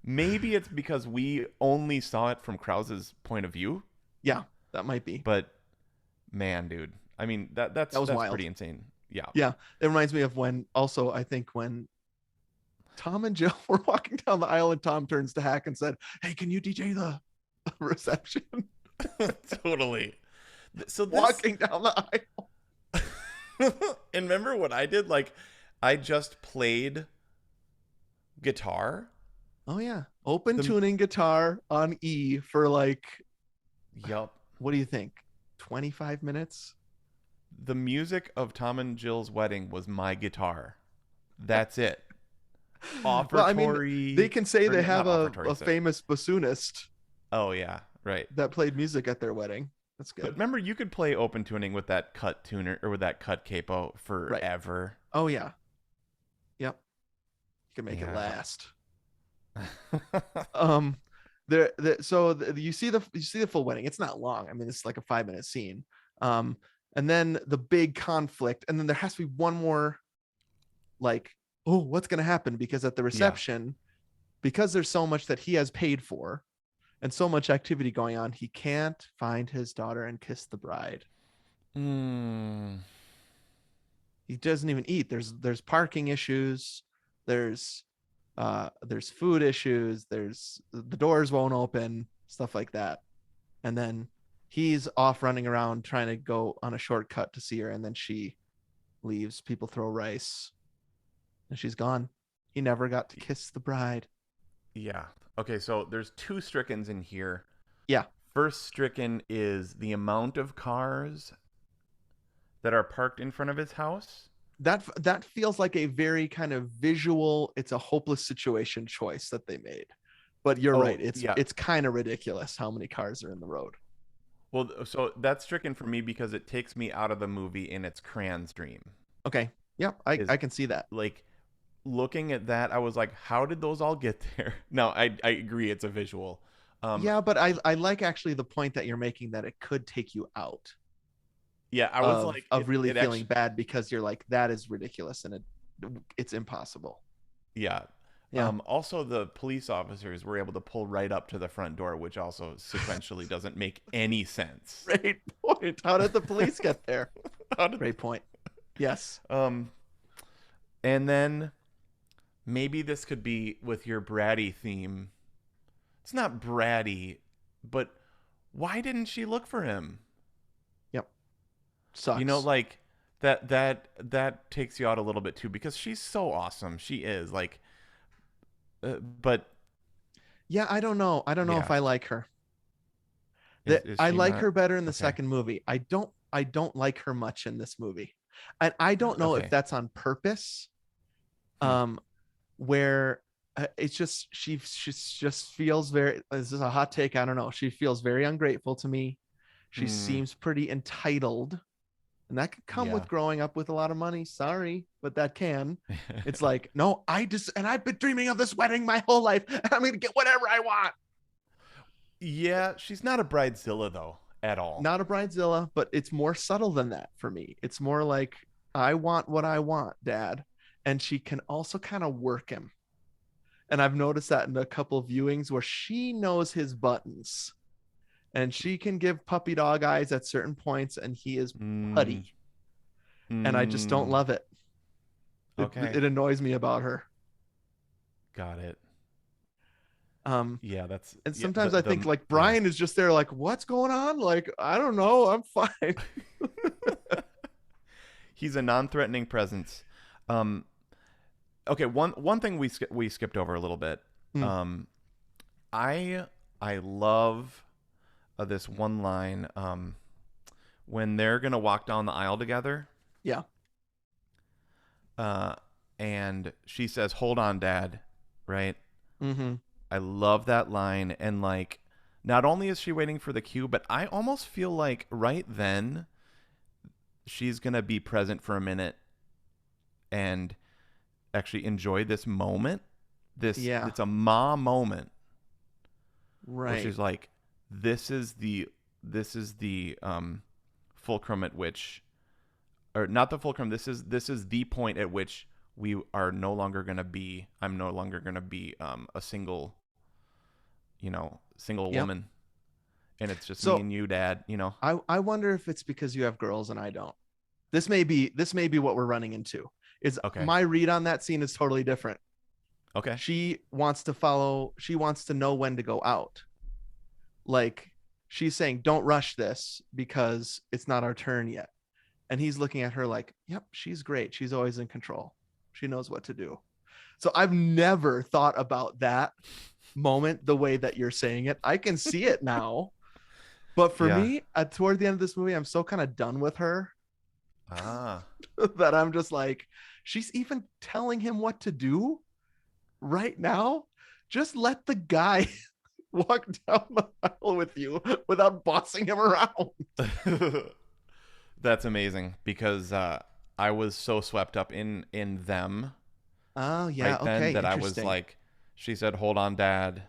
maybe it's because we only saw it from Krause's point of view, Yeah, that might be. but man, dude. I mean, that's was wild. pretty insane. Yeah. Yeah. It reminds me of when Tom and Jill were walking down the aisle and Tom turns to Hack and said, hey, can you DJ the reception? Totally. So this, Walking down the aisle. and remember what I did? Like, I just played guitar. Oh yeah. Open tuning guitar on E for like, Yup. what do you think? 25 minutes? The music of Tom and Jill's wedding was my guitar. That's it. Offertory. Well, I mean, they can say or they not have offertory, a so- famous bassoonist Oh yeah, right. that played music at their wedding. That's But good. remember, you could play open tuning with that cut tuner or with that cut capo forever. Oh yeah. Yep. You can make Yeah. it last. You see the full wedding. It's not long. I mean, it's like a 5-minute scene. And then the big conflict, and then there has to be one more, like, oh, what's gonna happen? Because at the reception, because there's so much that he has paid for and so much activity going on, he can't find his daughter and kiss the bride. He doesn't even eat. There's parking issues, there's food issues, there's the doors won't open, stuff like that. And then he's off running around trying to go on a shortcut to see her, and then she leaves. People throw rice and she's gone. He never got to kiss the bride. Yeah. Okay, so there's two strickens in here. Yeah. First stricken is the amount of cars that are parked in front of his house. That feels like a very kind of visual, it's a hopeless situation choice that they made. But you're right. It's kind of ridiculous how many cars are in the road. Well, so that's stricken for me because it takes me out of the movie in its Cran's dream. Okay. Yeah, I can see that. Like, looking at that, I was like, how did those all get there? No, I agree. It's a visual. Yeah, but I like actually the point that you're making that it could take you out. Yeah, I was really feeling bad because you're like, that is ridiculous and it's impossible. Yeah. Yeah. Also, the police officers were able to pull right up to the front door, which also sequentially doesn't make any sense. Great point. How did the police get there? Great point. Yes. And then maybe this could be with your bratty theme. it's not bratty, but why didn't she look for him? Yep. You know, Sucks. like that takes you out a little bit too because she's so awesome. She is like, but Yeah, I don't know. I don't know if yeah, I like her. That is I she like not her better in the okay? second movie. I don't like her much in this movie. And I don't know if Okay. that's on purpose. Hmm. Um where it's just she just feels very, this is a hot take, I don't know. She feels very ungrateful to me. She Hmm. seems pretty entitled, and that could come Yeah. with growing up with a lot of money. Sorry, but that can. It's like, no, I've been dreaming of this wedding my whole life, and I'm gonna get whatever I want. Yeah, she's not a bridezilla though at all. Not a bridezilla, but it's more subtle than that for me. It's more like, I want what I want, dad. And she can also kind of work him. And I've noticed that in a couple of viewings where she knows his buttons and she can give puppy dog eyes at certain points, and he is Mm, putty. And I just don't mm, love it. okay, It annoys me about her. got it. Um, Yeah, that's and yeah. sometimes I think like Yeah. Brian is just there, like, what's going on? Like, I don't know. I'm fine. He's a non-threatening presence. Um, okay, one thing we skipped over a little bit. Mm, Um, I I love this one line when they're gonna walk down the aisle together, yeah. uh, and she says, "Hold on, Dad," right? Mm-hmm. I love that line, and like, not only is she waiting for the cue, but I almost feel like right then she's gonna be present for a minute and actually enjoy this moment. This Yeah. it's a ma moment where Right. she's like, this is the fulcrum at which, or not the fulcrum. This is the point at which we are no longer gonna be. I'm no longer gonna be a single, single Yep. woman, and it's just me So and you, Dad. You know. I wonder if it's because you have girls and I don't. This may be what we're running into. Is Okay. my read on that scene is totally different. Okay. She wants to know when to go out. Like, she's saying, don't rush this because it's not our turn yet. And he's looking at her like, yep, she's great. She's always in control. She knows what to do. So I've never thought about that moment the way that you're saying it. I can see it now. But for Yeah. me, toward the end of this movie, I'm so kind of done with her Ah. that I'm just like, she's even telling him what to do right now. Just let the guy walk down the aisle with you without bossing him around. That's amazing because I was so swept up in them Oh, yeah. right then Okay. that I was Interesting. like, she said, "Hold on, Dad."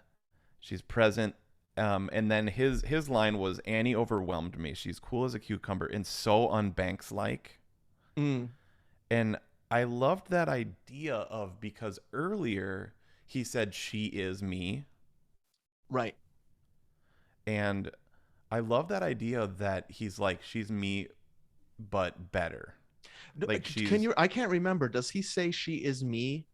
She's present. And then his line was, "Annie overwhelmed me. She's cool as a cucumber and so unbanks like." Mm, And I loved that idea of because earlier he said she is me, right. and I love that idea that he's like she's me but better. Like Can she's you? I can't remember. Does he say she is me,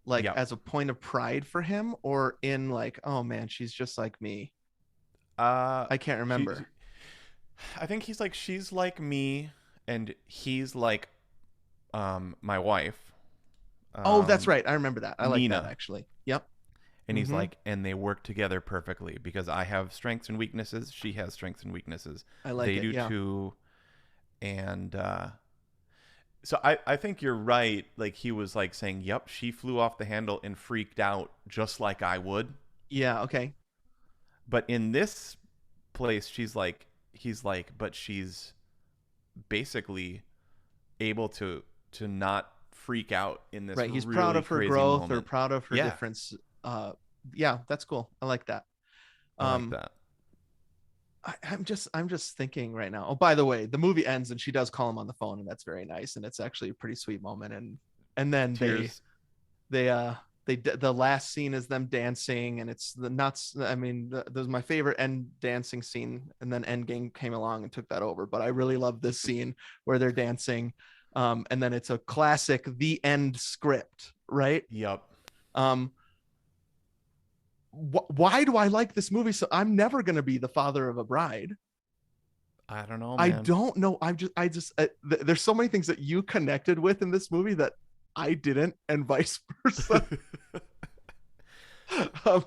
like yep. as a point of pride for him, or in like, oh man, she's just like me? Uh I can't she remember. I think he's like she's like me and he's like my wife, Oh, that's um right. I remember that. I like that Nina. actually. Yep. And he's Mm-hmm. like, and they work together perfectly because I have strengths and weaknesses, she has strengths and weaknesses. I like They it. do Yeah. too. And so I think you're right. Like he was like saying, "Yep, she flew off the handle and freaked out just like I would." Yeah. Okay. But in this place, he's like, but she's basically able to not freak out in this Right. He's proud really of her crazy growth or moment. proud of her Yeah, difference. Yeah, that's cool. I like that. I like Um, that. I'm just thinking right now. Oh, by the way, the movie ends and she does call him on the phone, and that's very nice, and it's actually a pretty sweet moment. And then Tears. they the last scene is them dancing, and it's the nuts. I mean, there's my favorite end dancing scene, and then Endgame came along and took that over. But I really love this scene where they're dancing, and then it's a classic the end script, right? Yep. Um, why do I like this movie? So I'm never going to be the father of a bride. I don't know, I man. don't know. There's so many things that you connected with in this movie that I didn't, and vice versa. um,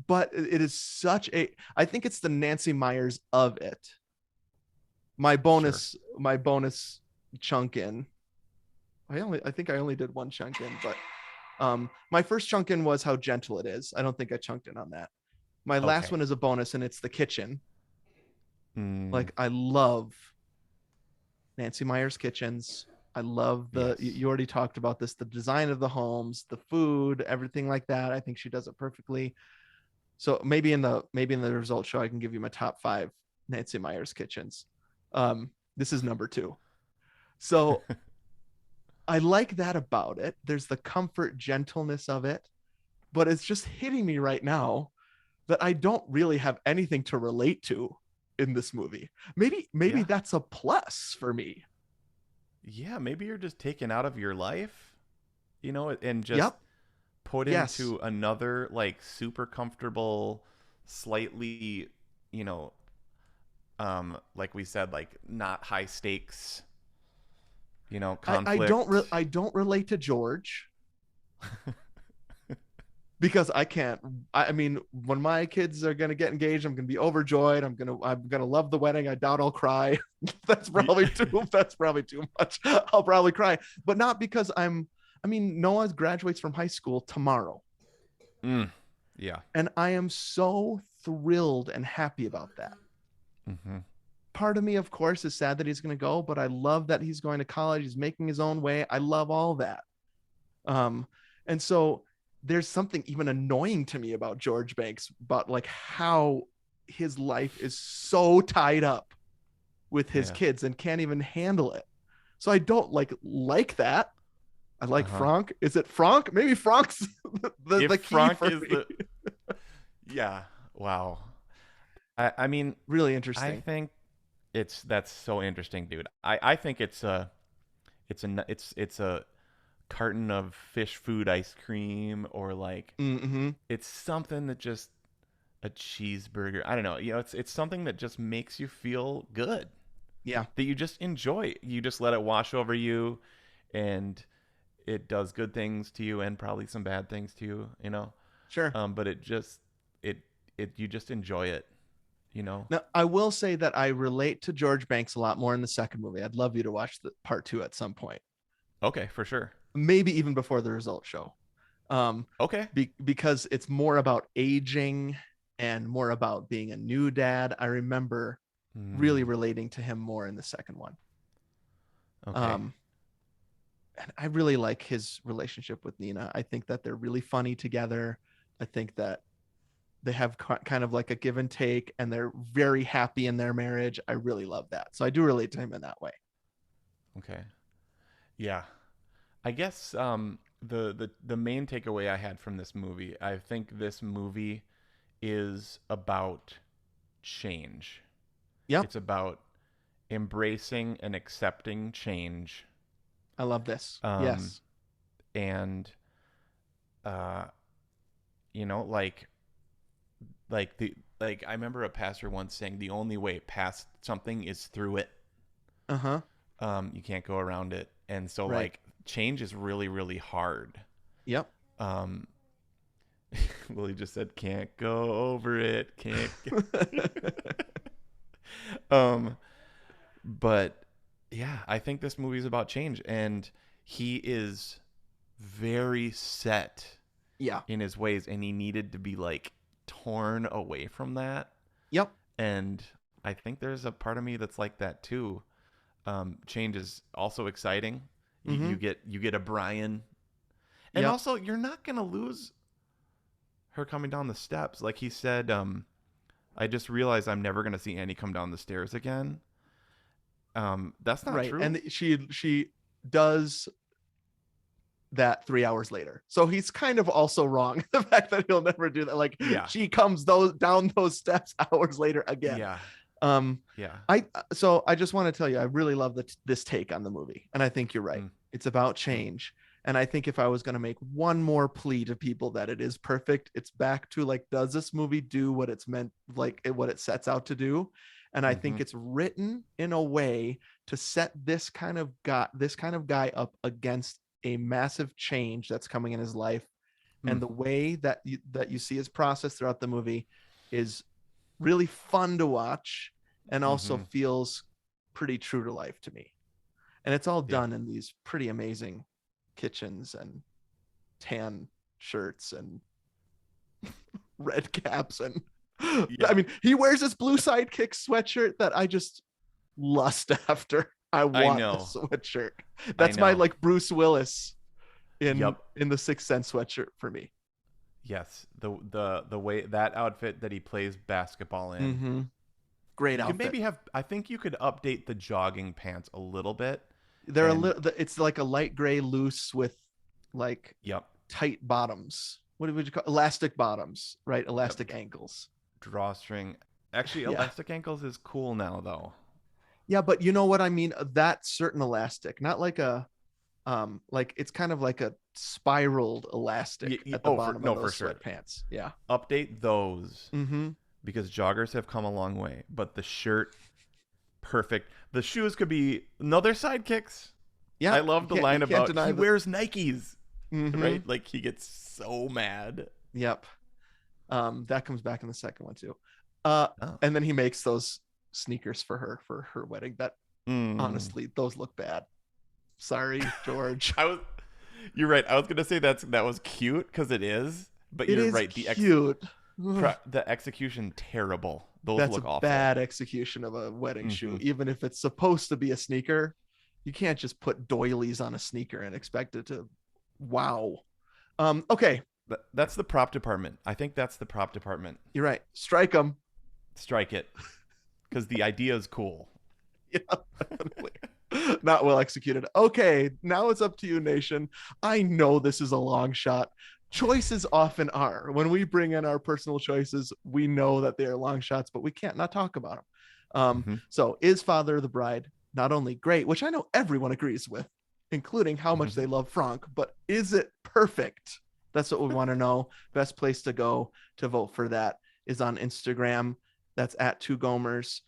but it is I think it's the Nancy Myers of it. My bonus chunk in. I think I only did one chunk in, but my first chunk in was how gentle it is. I don't think I chunked in on that. My last Okay. one is a bonus, and it's the kitchen. Mm, Like, I love Nancy Myers kitchens. I love yes. you already talked about this, the design of the homes, the food, everything like that. I think she does it perfectly. So maybe in the result show, I can give you my top 5 Nancy Myers kitchens. This is number 2. So I like that about it. There's the comfort, gentleness of it, but it's just hitting me right now that I don't really have anything to relate to in this movie. Maybe Yeah. that's a plus for me. Yeah, maybe you're just taken out of your life, and just Yep. put Yes. into another like super comfortable, slightly, you know, like we said, like not high stakes, conflict. I don't relate to George because I can't. I mean, when my kids are gonna get engaged, I'm gonna be overjoyed. I'm gonna love the wedding. I doubt I'll cry. That's probably too much. I'll probably cry, but not because I mean, Noah graduates from high school tomorrow, Mm, yeah. and I am so thrilled and happy about that. Hmm. Part of me, of course, is sad that he's going to go, but I love that he's going to college. He's making his own way. I love all that. Um, and so there's something even annoying to me about George Banks, about like how his life is so tied up with his Yeah. kids and can't even handle it. So I don't like that. I like Uh-huh. Franck. Is it Franck? Maybe Franck's If the key Frank for is me. the Yeah. Wow. I mean, Really I interesting. think that's so interesting, dude. I think it's a carton of fish food ice cream, or like Mm-hmm. it's something that just a cheeseburger. I don't know. It's something that just makes you feel good, Yeah, that you just enjoy. You just let it wash over you, and it does good things to you and probably some bad things to you. sure. But it you just enjoy it, you know. Now, I will say that I relate to George Banks a lot more in the second movie. I'd love you to watch the part 2 at some point, Okay, for sure. maybe even before the result show, um, Okay. because it's more about aging and more about being a new dad. I remember really Hmm. relating to him more in the second one. Okay. Um, and I really like his relationship with Nina. I think that they're really funny together. I think that they have kind of like a give and take, and they're very happy in their marriage. I really love that. So I do relate to him in that way. Okay. Yeah. I guess the main takeaway I had from this movie, I think this movie is about change. Yep. It's about embracing and accepting change. I love this. Um Yes. and uh like I remember a pastor once saying the only way past something is through it. Uh-huh. You can't go around it. And so Right. like change is really, really hard. Yep. Um, Lily just said, "Can't go over it. Can't." um, but yeah, I think this movie is about change, and he is very set Yeah. in his ways, and he needed to be like torn away from that. Yep. And I think there's a part of me that's like that too. Change is also exciting. You, Mm-hmm. you get you get a Brian, and Yep. also you're not gonna lose her coming down the steps. Like he said, I just realized I'm never gonna see Annie come down the stairs again. That's not Right. true. And she does that 3 hours later. So he's kind of also wrong. The fact that he'll never do that. Like, Yeah, she comes down those steps hours later again. yeah, Um, yeah. so I just want to tell you, I really love this take on the movie, and I think you're right. Mm, It's about mm, change, And I think if I was going to make one more plea to people that it is perfect, it's back to like, does this movie do what it's meant, like what it sets out to do? And I think it's written in a way to set this kind of guy up against a massive change that's coming in his life. And the way that you see his process throughout the movie is really fun to watch and also feels pretty true to life to me. And it's all done in these pretty amazing kitchens and tan shirts and red caps. And I mean, he wears this blue sidekick sweatshirt that I just lust after. I want the sweatshirt. That's my like Bruce Willis in the Sixth Sense sweatshirt for me. Yes, the way that outfit that he plays basketball in. Great you outfit. Could maybe have. I think you could update the jogging pants a little bit. They're a little. It's like a light gray loose with like tight bottoms. What would you call elastic bottoms? Right, elastic ankles. Drawstring. Actually, elastic ankles is cool now though. Yeah, but you know what I mean? That certain elastic, not like a like it's kind of like a spiraled elastic at the bottom of those sweatpants. Yeah. Update those because joggers have come a long way. But the shirt, perfect. The shoes could be they're sidekicks. Yeah. I love the line about he wears Nikes. Right? Like he gets so mad. Yep. That comes back in the second one too. And then he makes those sneakers for her wedding. That honestly, those look bad. Sorry, George. You're right. I was gonna say that was cute because it is, but you're right. Cute. The execution terrible. Those look awful. Bad execution of a wedding shoe. Even if it's supposed to be a sneaker, you can't just put doilies on a sneaker and expect it to. Wow. Okay. That's the prop department. I think that's the prop department. You're right. Strike them. Strike it, because the idea is cool. Yeah, definitely. Not well executed. Okay, now it's up to you, nation. I know this is a long shot. Choices often are. When we bring in our personal choices, we know that they are long shots, but we can't not talk about them. So is Father of the Bride not only great, which I know everyone agrees with, including how much they love Franck, but is it perfect? That's what we want to know. Best place to go to vote for that is on Instagram. That's at 2gomers.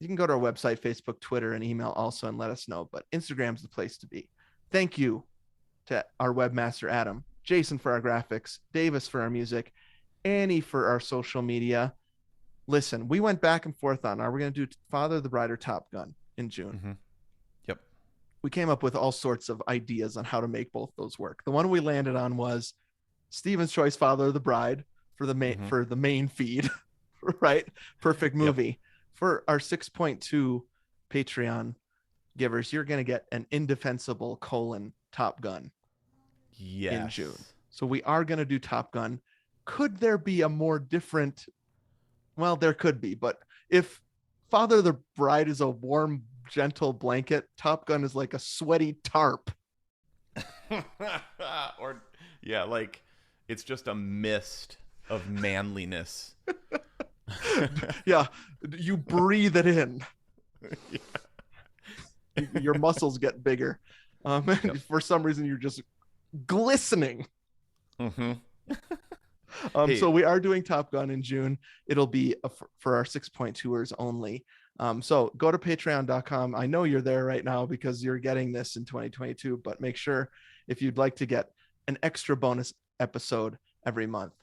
You can go to our website, Facebook, Twitter, and email also and let us know. But Instagram's the place to be. Thank you to our webmaster, Adam, Jason for our graphics, Davis for our music, Annie for our social media. Listen, we went back and forth on, are we going to do Father of the Bride or Top Gun in June? Yep. We came up with all sorts of ideas on how to make both those work. The one we landed on was Steven's choice, Father of the Bride, for the main feed, right? Perfect movie. Yep. For our 6.2 Patreon givers, you're going to get an indefensible : Top Gun in June. So we are going to do Top Gun. Could there be a more different? Well, there could be, but if Father of the Bride is a warm, gentle blanket, Top Gun is like a sweaty tarp. Or like it's just a mist of manliness. Yeah, you breathe it in. Your muscles get bigger. For some reason, you're just glistening. So we are doing Top Gun in June. It'll be for our 6.2ers only. So go to patreon.com. I know you're there right now because you're getting this in 2022, but make sure if you'd like to get an extra bonus episode every month,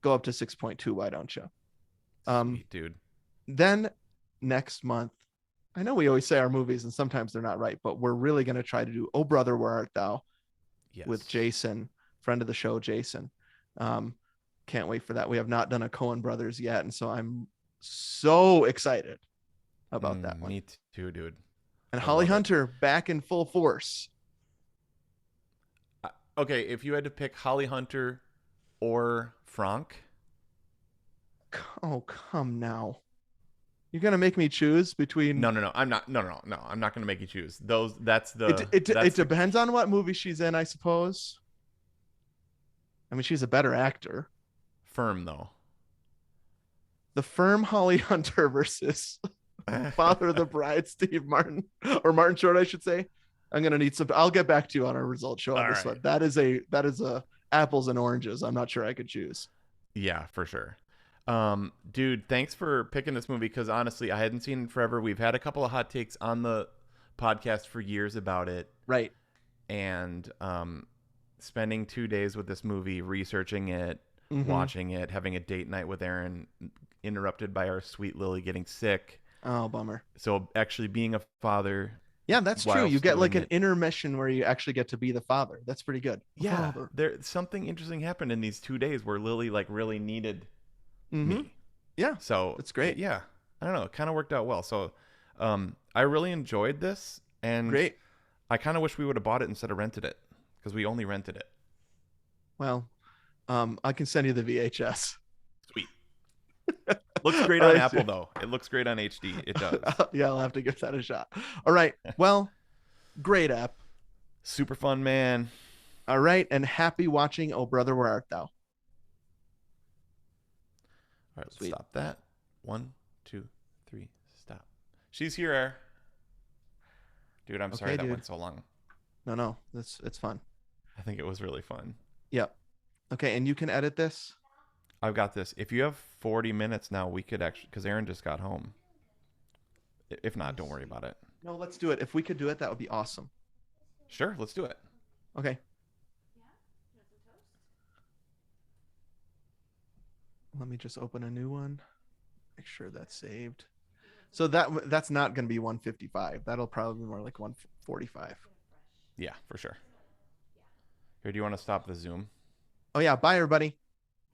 go up to 6.2. Why don't you? Sweet, dude. Then next month, I know we always say our movies and sometimes they're not right, but we're really going to try to do Oh Brother, Where Art Thou? With Jason, friend of the show, Jason. Can't wait for that. We have not done a Coen Brothers yet, and so I'm so excited about that one. Me too, dude. And Holly Hunter back in full force. Okay, if you had to pick Holly Hunter or Franck. Oh, come now. You're gonna make me choose between. No. I'm not. No. I'm not gonna make you choose. It depends on what movie she's in, I suppose. I mean, she's a better actor. Firm though. The Firm Holly Hunter versus Father of the Bride Steve Martin, or Martin Short, I should say. I'm gonna need some. I'll get back to you on our results show on All this right. one. That is a apples and oranges. I'm not sure I could choose. Yeah, for sure. Dude, thanks for picking this movie because honestly, I hadn't seen it in forever. We've had a couple of hot takes on the podcast for years about it, Right. and spending 2 days with this movie, researching it, Mm-hmm. watching it, having a date night with Aaron, interrupted by our sweet Lily getting sick. Oh, bummer. So actually being a father Yeah, that's true. You whilst get like doing an it. intermission where you actually get to be the father. That's pretty good. Yeah, Father. there something interesting happened in these 2 days where Lily like really needed Mm-hmm. me. Yeah, So that's great. Yeah, I don't know. It kind of worked out well. So I really enjoyed this, and Great. I kind of wish we would have bought it instead of rented it because we only rented it. Well, I can send you the VHS. Sweet. Looks great All on right, Apple dude. though. It looks great on HD. It does. Yeah, I'll have to give that a shot. All right. Well, great app. Super fun, man. All right, and happy watching. Oh, brother, where art thou? All right, let's Sweet. stop that. 1, 2, 3, stop. She's here, Air. Dude, I'm sorry Okay, that dude. went so long. No, it's fun. I think it was really fun. Yep. Okay, and you can edit this. I've got this. If you have 40 minutes now, we could actually, because Aaron just got home. If not, don't worry about it. No, let's do it. If we could do it, that would be awesome. Sure, let's do it. Okay. Let me just open a new one. Make sure that's saved. So that's not going to be 155. That'll probably be more like 145. Yeah, for sure. Here, do you want to stop the Zoom? Oh yeah, bye everybody.